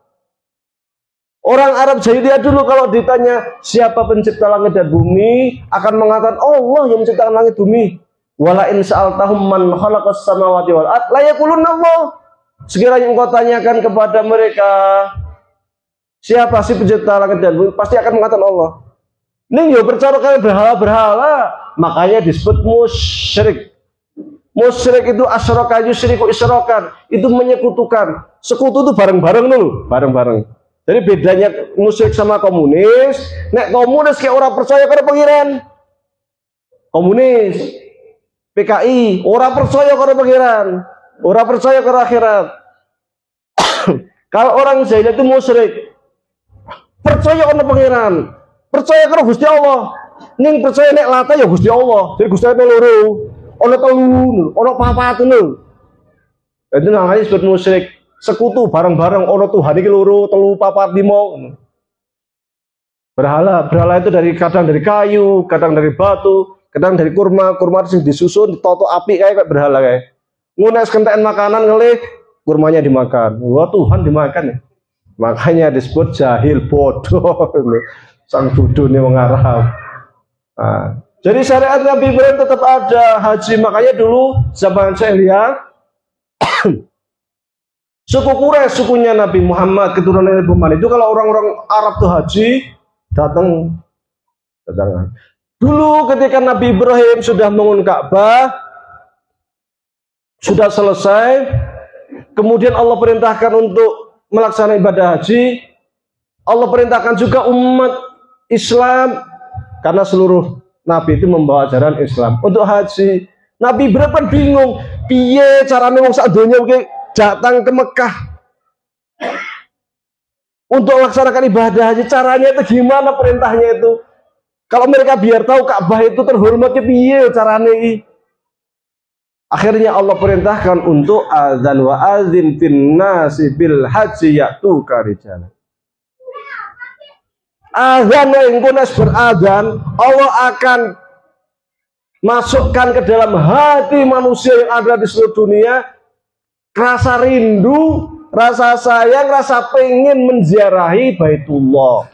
Orang Arab jahiliyah dulu kalau ditanya siapa pencipta langit dan bumi, akan mengatakan Allah yang menciptakan langit bumi. Wala in sa'altahum man khalaqas samawati wal ard la yaqulunna Allah. Sekiranya engkau tanyakan kepada mereka siapa sih pencipta langit dan bumi, pasti akan mengatakan Allah. Ning yo percaya kaya berhala-berhala, makanya disebut musyrik. Musyrik itu asyraka yusyriku isyrakan, itu menyekutukan. Sekutu itu bareng-bareng dulu, bareng-bareng. Jadi bedanya musyrik sama komunis, nek komunis kayak orang percaya karo pangeran. Komunis, PKI, orang percaya karo pangeran, orang percaya karo akhirat. Kalau orang jahiliyah itu musyrik, percaya karo pangeran, percaya karo Gusti Allah. Ning percaya nek Lata ya Gusti Allah. Jadi Gusti Allah loro, ana telu, ana papat lho. Itu namanya disebut musyrik. Sekutu bareng-bareng, ono Tuhan iki loro, telu, papat, lima. Berhala itu kadang dari kayu, kadang dari batu, kadang dari kurma itu disusun, ditoto api kayak berhala kayak. Ngunes kentekan makanan ngelih, kurmanya dimakan. Wah, Tuhan dimakan ya. Makanya disebut jahil bodoh. sang budune wong Arab. Nah, jadi syariat Nabi Ibrahim tetap ada haji. Makanya dulu zaman jahiliyah suku Quraisy, sukunya Nabi Muhammad, keturunan Nabi Muhammad itu kalau orang-orang Arab tuh haji datang. Dulu ketika Nabi Ibrahim sudah bangun Ka'bah, sudah selesai, kemudian Allah perintahkan untuk melaksanakan ibadah haji. Allah perintahkan juga umat Islam, karena seluruh Nabi itu membawa ajaran Islam untuk haji. Nabi Ibrahim kan bingung, piye carane wong sak donya iki datang ke Mekah untuk melaksanakan ibadah haji, caranya itu gimana, perintahnya itu. Kalau mereka biar tahu Ka'bah itu terhormat, piye carane iki. Akhirnya Allah perintahkan untuk azan wa azin fin nasi bil haji ya'tuka rijalan. Azan yang kunas berazan, Allah akan masukkan ke dalam hati manusia yang ada di seluruh dunia rasa rindu, rasa sayang, rasa pengen menziarahi Baitullah.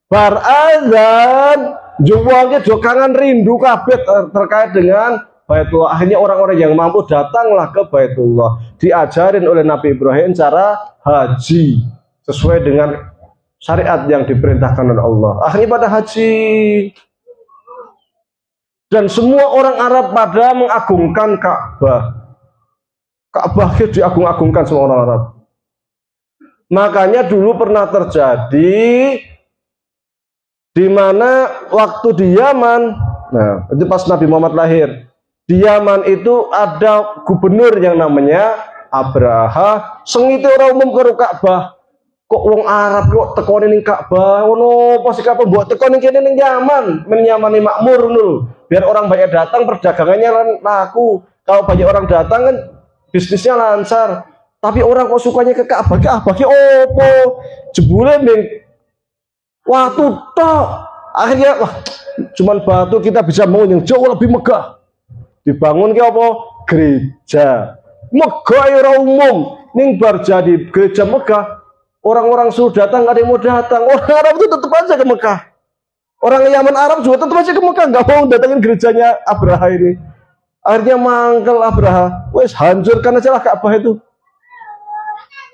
Berazan, juwangnya jokangan rindu kabeh terkait dengan Baitullah. Akhirnya orang-orang yang mampu datanglah ke Baitullah. Diajarin oleh Nabi Ibrahim cara haji sesuai dengan syariat yang diperintahkan oleh Allah. Akhirnya pada haji. Dan semua orang Arab pada mengagungkan Ka'bah. Ka'bah itu diagung-agungkan semua orang Arab. Makanya dulu pernah terjadi di mana waktu di Yaman, nah itu pas Nabi Muhammad lahir, di Yaman itu ada gubernur yang namanya Abraha, sengite orang umum ke Ka'bah. Kok wong Arab kok tekone ning Ka'bah, ono apa sih Ka'bah mbok tekone kene ning Yaman, men Yaman makmur ngono. Biar orang banyak datang, perdagangannya laku. Kalau banyak orang datang kan bisnisnya lancar. Tapi orang kok sukanya ke Ka'bah, Ka'bah ki opo? Jebule ning watu tok. Akhirnya wah, cuman batu kita bisa bangun yang jauh lebih megah. Dibangun ki apa? Gereja. Megah ora umum, ning bar jadi gereja megah. Orang-orang suruh datang, ada yang mau datang. Orang Arab itu tetap aja ke Mekah. Orang Yaman Arab juga tetap aja ke Mekah. Nggak mau datangin gerejanya Abraha ini. Akhirnya mangkel Abraha. Wes hancurkan aja lah Ka'bah itu.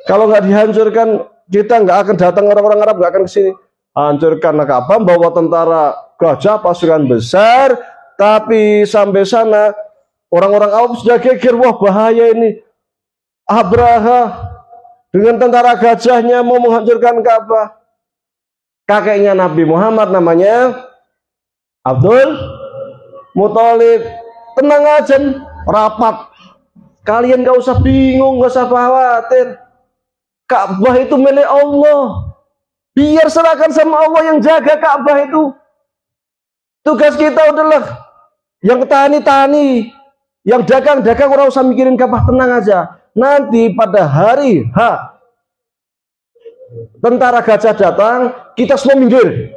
Kalau nggak dihancurkan, kita nggak akan datang, orang-orang Arab nggak akan ke sini. Hancurkan Ka'bah, bawa tentara gajah pasukan besar. Tapi sampai sana, orang-orang Arab sudah geger. Wah bahaya ini. Abraha dengan tentara gajahnya mau menghancurkan Ka'bah. Kakeknya Nabi Muhammad namanya Abdul Muthalib. Tenang aja, rapat. Kalian gak usah bingung, gak usah khawatir. Ka'bah itu milik Allah. Biar serahkan sama Allah yang jaga Ka'bah itu. Tugas kita adalah yang tani-tani, yang dagang-dagang, orang usah mikirin Ka'bah, tenang aja. Nanti pada hari H tentara gajah datang, kita semua minggir.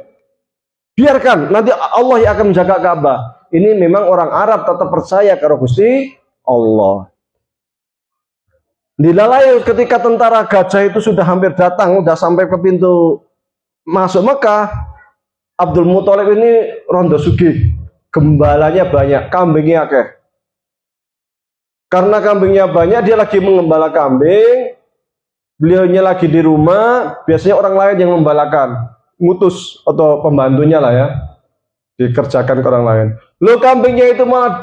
Biarkan, nanti Allah yang akan menjaga Ka'bah. Ini memang orang Arab tetap percaya kepada Gusti Allah. Dilalai ketika tentara gajah itu sudah hampir datang, sudah sampai ke pintu masuk Mekah, Abdul Muthalib ini rondo sugih, gembalanya banyak, kambingnya akeh. Karena kambingnya banyak, dia lagi mengembala kambing. Beliaunya lagi di rumah. Biasanya orang lain yang membalakan, ngutus atau pembantunya lah ya, dikerjakan ke orang lain. Lo kambingnya itu malah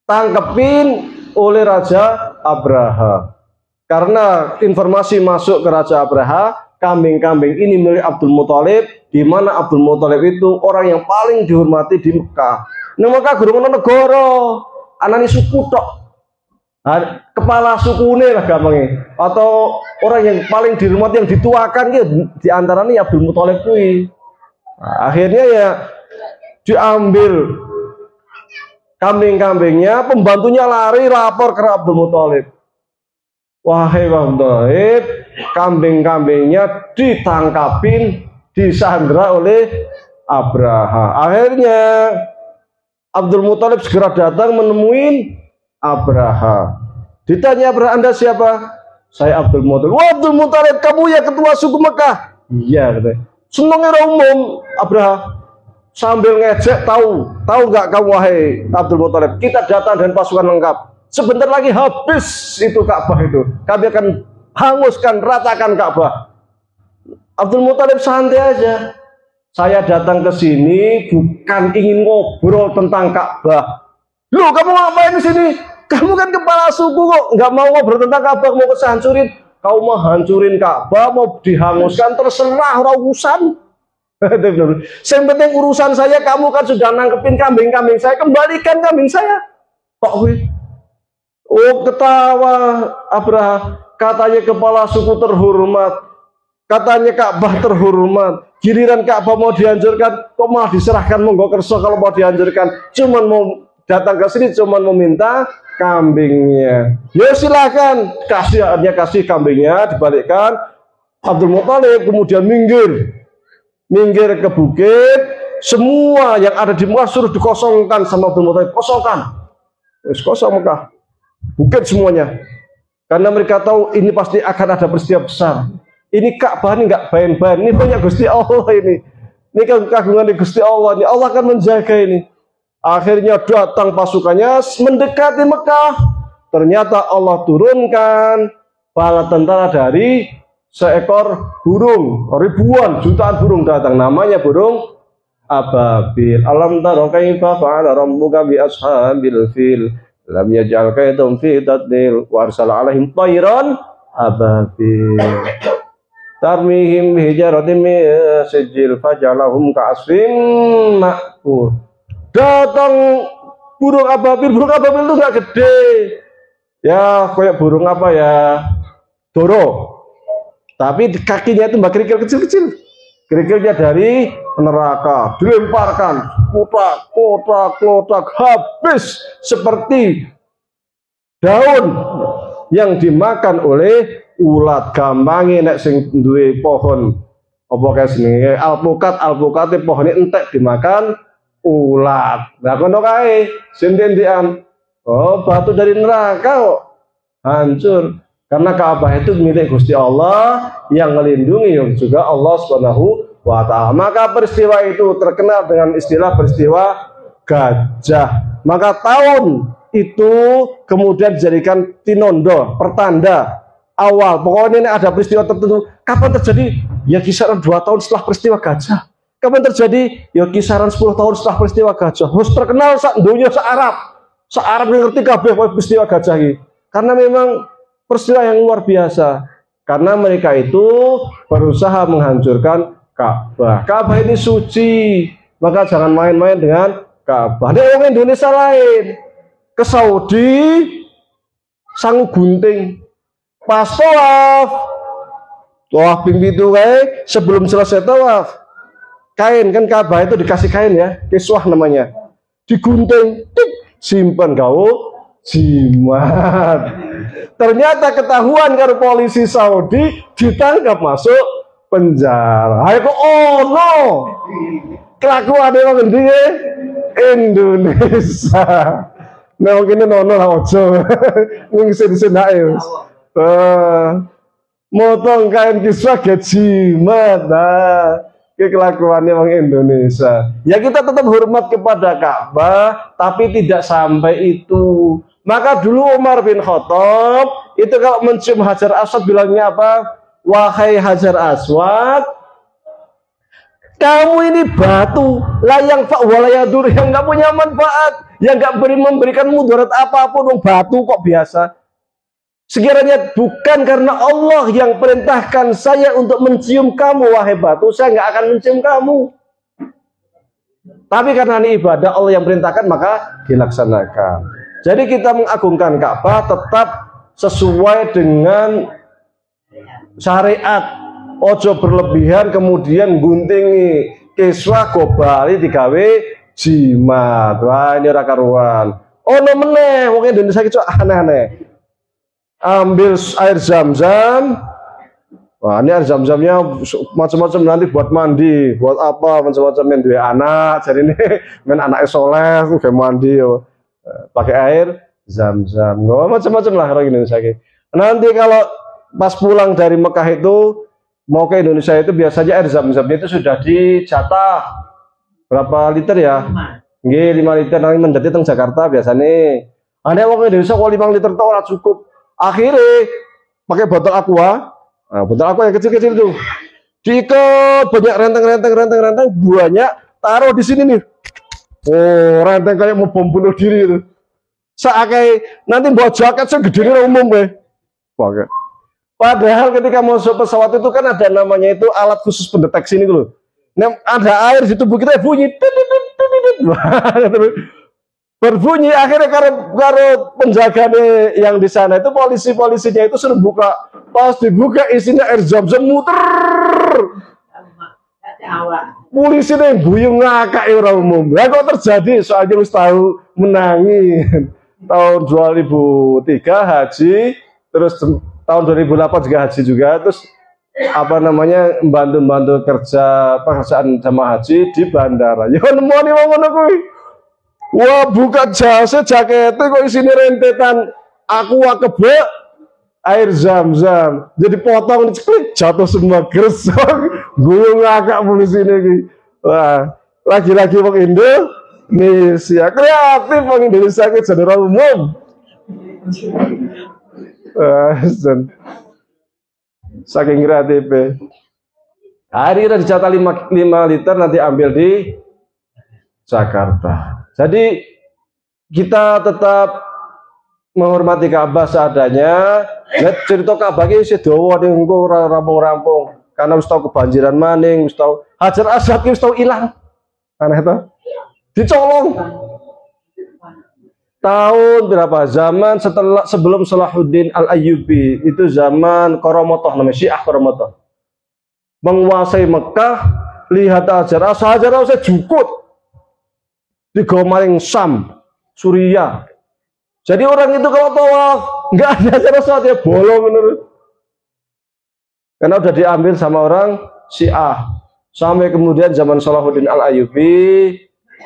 ditangkepin oleh Raja Abraha. Karena informasi masuk ke Raja Abraha, kambing-kambing ini milik Abdul Muthalib, di mana Abdul Muthalib itu orang yang paling dihormati di Mekah. Di Mekah gurung negara. Anani suku tok, kepala sukune lah gampangnya, atau orang yang paling dihormati, yang dituakan gitu, diantaranya Abdul Muthalib kuwi. Nah, akhirnya ya diambil kambing-kambingnya, pembantunya lari lapor ke Abdul Muthalib. Wahai Abdul Muthalib, kambing-kambingnya ditangkapin, disandra oleh Abraha. Akhirnya Abdul Muthalib segera datang menemui Abraha. Ditanya Abraha, Anda siapa? Saya Abdul Muthalib. Wah Abdul Muthalib, kamu ya ketua suku Mekah? Iya katanya. Senengnya umum. Abraha sambil ngejek, tahu nggak kamu wahai Abdul Muthalib, kita datang dengan pasukan lengkap. Sebentar lagi habis itu Ka'bah itu. Kami akan hanguskan, ratakan Ka'bah. Abdul Muthalib santai aja. Saya datang ke sini bukan ingin ngobrol tentang Ka'bah. Loh, kamu ngapain di sini? Kamu kan kepala suku kok, nggak mau ngobrol tentang Ka'bah, mau hancurin. Kau mau hancurin Ka'bah, mau dihanguskan, terserah, urusan. Yang penting urusan saya, kamu kan sudah nangkepin kambing-kambing saya, kembalikan kambing saya. Kok gue? Oh, ketawa Abraha. Katanya kepala suku terhormat, katanya Ka'bah terhormat. Giliran Ka'bah mau dihancurkan, kok malah diserahkan monggo kerso kalau mau dihancurkan. Cuman mau datang ke sini, cuman mau minta kambingnya. Ya silakan, kasih kambingnya, dibalikkan. Abdul Muthalib kemudian minggir ke bukit. Semua yang ada di Mekah suruh dikosongkan sama Abdul Muthalib. Kosongkan, kosong Mekah, bukit semuanya. Karena mereka tahu ini pasti akan ada peristiwa besar. Ini Ka'bah ini nggak bayan-bayan, ini banyak Gusti Allah ini. Ini kagungan di Gusti Allah, ini Allah akan menjaga ini. Akhirnya datang pasukannya mendekati Mekah. Ternyata Allah turunkan bala tentara dari seekor burung, ribuan jutaan burung datang. Namanya burung ababil. Alam tara kaifa fa'ala rabbuka bi ashabil fil. Lam yaj'al kaidahum fi tadlil wa arsala 'alaihim tayran ababil. Tarmihim hijaratin min sijil fajalahum ka'asfin ma'kul. Datang burung ababil itu nggak gede. Ya, kayak burung apa ya? Doro. Tapi di kakinya itu mbak kerikil kecil-kecil. Kerikilnya dari neraka dilemparkan, kotak, habis seperti daun yang dimakan oleh ulat. Gampangnya nek sing duwe pohon apa kae jenenge alpukat pohone entek dimakan ulat. Lah kono kae sinten-sinten. Oh, batu dari neraka kok hancur. Karena Ka'bah itu milik Gusti Allah yang melindungi juga Allah Subhanahu wa ta'ala. Maka peristiwa itu terkenal dengan istilah peristiwa gajah. Maka tahun itu kemudian dijadikan tinondo, pertanda awal. Pokoknya ini ada peristiwa tertentu. Kapan terjadi? Ya kisaran 2 tahun setelah peristiwa gajah. Kapan terjadi? Ya kisaran 10 tahun setelah peristiwa gajah. Harus terkenal dunia se-Arab. Se-Arab yang ngerti kabeh peristiwa gajah ini. Karena memang peristiwa yang luar biasa. Karena mereka itu berusaha menghancurkan Ka'bah. Ka'bah ini suci, maka jangan main-main dengan Ka'bah. Ada orang Indonesia lain ke Saudi, sang gunting, pas tawaf ping itu kayak sebelum selesai tawaf, kain kan Ka'bah itu dikasih kain ya, kiswah namanya, digunting, simpan gaul, jimat. Ternyata ketahuan karena polisi Saudi, ditangkap masuk penjara. Ayo kok no kelakuan orang ngendi Indonesia. Nah mungkin nono lah ojo ngisi-ngisi naik. Motong kain kiswah jimat. Nah kelakuannya orang Indonesia. Ya kita tetap hormat kepada Ka'bah, tapi tidak sampai itu. Maka dulu Umar bin Khattab itu kalau mencium Hajar Aswad bilangnya apa? Wahai Hajar Aswad, kamu ini batu, layang fa'walayadur, yang nggak punya manfaat, yang nggak memberikan mudarat apapun. Batu kok biasa. Sekiranya bukan karena Allah yang perintahkan saya untuk mencium kamu, wahai batu, saya nggak akan mencium kamu. Tapi karena ini ibadah Allah yang perintahkan, maka dilaksanakan. Jadi kita mengagungkan Ka'bah tetap sesuai dengan syariat. Ojo berlebihan kemudian guntingi kiswah gobali digawe jimat. Wah ini ora karuan. Ono meneh wong Indonesia iki aneh-aneh. Ambil air zam-zam. Wah ini air zam-zamnya macam-macam nanti buat mandi, buat apa macam-macam, main duwe anak. Jadi ini main anaknya soleh kayak mandi yo. Pakai air zam-zam, macam-macam lah orang Indonesia. Nanti kalau pas pulang dari Mekah itu mau ke Indonesia itu biasanya air zam-zamnya itu sudah dijatah berapa liter ya? Nggih 5 liter nanti mendati teng Jakarta biasanya. Ane wong Indonesia kok 5 liter tok ora cukup. Akhirnya pakai botol aqua. Nah, botol aqua yang kecil-kecil tuh. Diikat banyak renteng banyak taruh di sini nih. Oh, renteng kayak mau bom bunuh diri itu. Sakai nanti bawa jaket segede ini umum pakai. Padahal ketika masuk pesawat itu kan ada namanya itu alat khusus pendeteksi ini loh. Nah, ada air di tubuh kita bunyi. Berbunyi akhirnya karo penjaganya yang di sana itu polisinya itu suruh buka. Pas dibuka isinya air zam-zam muter. Polisi yang buyung ngakak orang umum. Lah kok terjadi soalnya wis tahu menangi. Tahun 2003 haji, terus tahun 2008 juga haji juga, terus apa namanya membantu kerja pekerjaan jamaah haji di bandara. Ya nemoni wong ngono kuwi. Wah, buka jasa jaketnya kok isine rentetan aqua kebek air zam-zam. Jadi potong diceklik jatuh semua gresok. Guyung ngakak polisi ini. Wah, lagi-lagi wong Indonesia kreatif wong Indonesia ke jenderal umum. Saking kreatif. Hari ini dicatat 5 liter nanti ambil di Jakarta. Jadi kita tetap menghormati Ka'bah seadanya. Lihat cerita Ka'bah ini sedawa ning engko rampung-rampung. Karena wis tau kebanjiran maning, wis tau Hajar Aswad wis tau ilang. Aneh to? Dicolong. Tahun berapa? Zaman sebelum Salahuddin Al-Ayyubi, itu zaman Koromotoh namanya Syiah Koromotoh. Menguasai Mekah, lihat Hajar Aswad jukut. Tiga maring Sam, Suriah. Jadi orang itu kalau tawaf nggak ada Hajar Aswad ya bolong menurut. Karena udah diambil sama orang Syiah. Sampai kemudian zaman Salahuddin Al-Ayyubi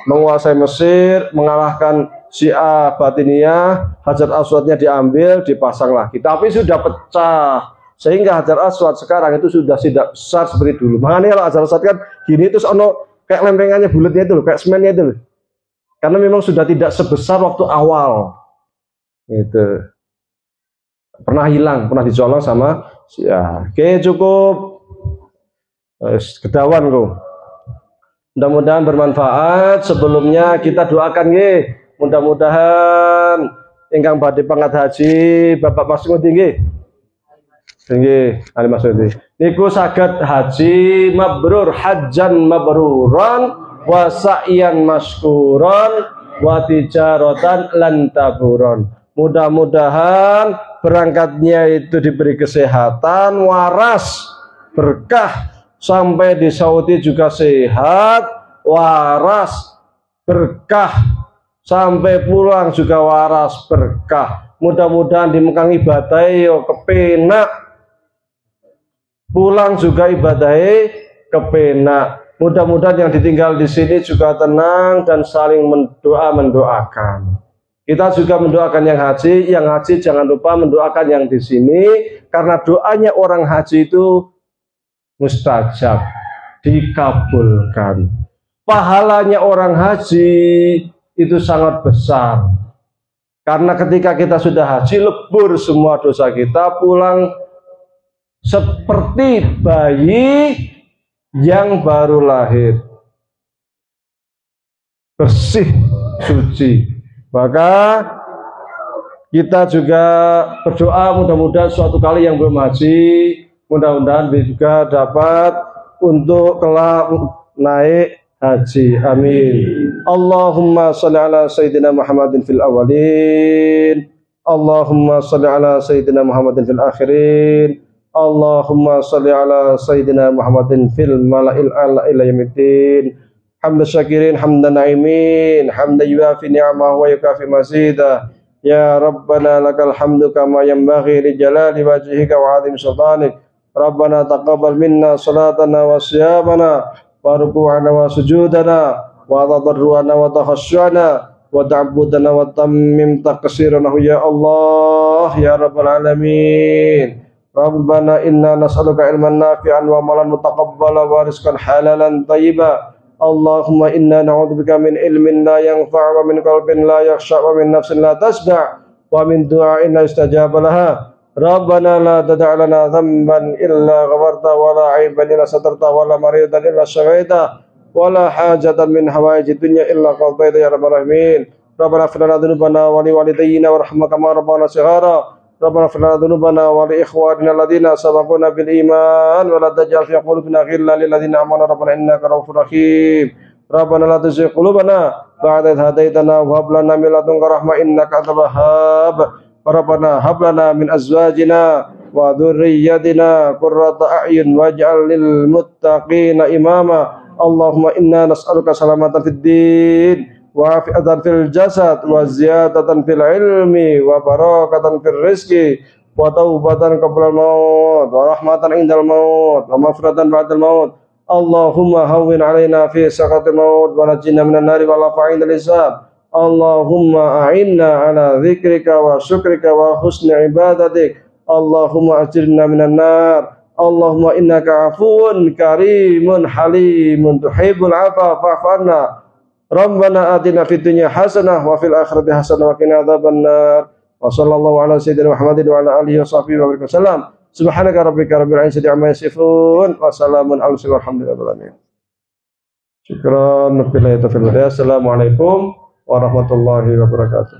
menguasai Mesir, mengalahkan Syiah Batiniyah, Hajar Aswadnya diambil, dipasang lagi. Tapi sudah pecah. Sehingga Hajar Aswad sekarang itu sudah tidak besar seperti dulu. Makanya kalau Hajar Aswad kan gini terus ono kayak lempengannya bulatnya itu loh, kayak semennya itu loh. Karena memang sudah tidak sebesar waktu awal. Itu pernah hilang, pernah dicolong sama ya. Oke, cukup. Kedawan kok. Mudah-mudahan bermanfaat. Sebelumnya kita doakan nggih. Mudah-mudahan ingkang badhe pangkat haji Bapak Mas Ngudi nggih. Nggih, Ali Mas Ngudi. Niku saged haji mabrur, hajjan mabruran wa sa'yan maskuron wa tijaratan lan taburon. Mudah-mudahan berangkatnya itu diberi kesehatan, waras, berkah, sampai di Saudi juga sehat, waras, berkah, sampai pulang juga waras, berkah. Mudah-mudahan di Mekah ibadah yo kepenak, pulang juga ibadah kepenak. Mudah-mudahan yang ditinggal di sini juga tenang dan saling mendoakan. Kita juga mendoakan yang haji jangan lupa mendoakan yang di sini, karena doanya orang haji itu mustajab, dikabulkan. Pahalanya orang haji itu sangat besar. Karena ketika kita sudah haji, lebur semua dosa kita, pulang seperti bayi yang baru lahir, bersih, suci. Maka kita juga berdoa mudah-mudahan suatu kali yang belum haji, mudah-mudahan juga dapat untuk kelak naik haji. Amin. Allahumma sholli ala sayyidina Muhammadin fil awalin. Allahumma sholli ala sayyidina Muhammadin fil akhirin. Allahumma sholli ala sayyidina Muhammadin fil mala'il a'la ila yaumiddin. Hamdan syakirin, hamdan na'imin, hamdan yuafi ni'amahu wa yukafi mazidah. Ya Rabbana lakal hamdu kama yanbaghi li jalali wajhika wa 'azimi sultanik. Rabbana taqabbal minna salatana wa siyamana wa ruku'ana wa sujudana wa tadarruana wa takhassyana wa ta'budana wa tammim taqsirana ya Allah ya Rabbal alamin. Rabbana inna nas'aluka ilman nafi'an wa amalan mutaqabbala wa rizqan halalan thayyiba. Allahumma inna na'udzubika min ilmin la yanfa' wa min qalbin la yakhsha' wa min nafsin la tasda' wa min du'ain la yustajaba laha. Rabbana la tada' lana dhanban illa ghafarta wa la 'aiban illa satarta wa la maridan illa syafaita wa la hajatan min hawaijid dunya illa qadaita ya rabbal alamin. Rabbana ighfir lana dhunubana wa li walidayyina warhamna kama rabbana shighara. Rabbana ighfir lana dhunubana wa li ikhwanina alladhina sabaquna bil iman wa la taj'al fi qulubina ghillan lil ladzina amanu rabbana innaka ra'ufur rahim. Rabbana la tuzigh qulubana ba'da idh hadaitana wa hab lana min ladunka rahmah innaka antal wahhab. Rabbana hab lana min azwajina wa dhurriyyatina qurrata a'yun waj'al lil muttaqina imama. Allahumma inna nas'aluka salamatan fid din wa afiatan fil jasad wa ziyadatan fil ilmi wa barakatan fil rizqi wa taubatan qabla al maut wa rahmatan indal maut wa maghfiratan ba'dal maut. Allahumma hawwin alaina fi saqatil maut wa najjina minan nari wa la fa'inal hisab. Allahumma a'inna ala dzikrika wa syukrika wa husni ibadatik. Allahumma ajirna minan nar. Allahumma innaka afuwun karimun halimun tuhibbul afwa fa'fu anna. Rabbana atina fid dunya hasanah wa fil akhirati hasanah wa qina adzabannar. Wa sallallahu ala sayyidina Muhammadin wa ala alihi wa sahbihi wa sallam. Subhanaka rabbika rabbil izzati amma yasifun wa salamun alal mursalin walhamdulillahi rabbil alamin. Syukran billahi taufiq. Assalamualaikum warahmatullahi wabarakatuh.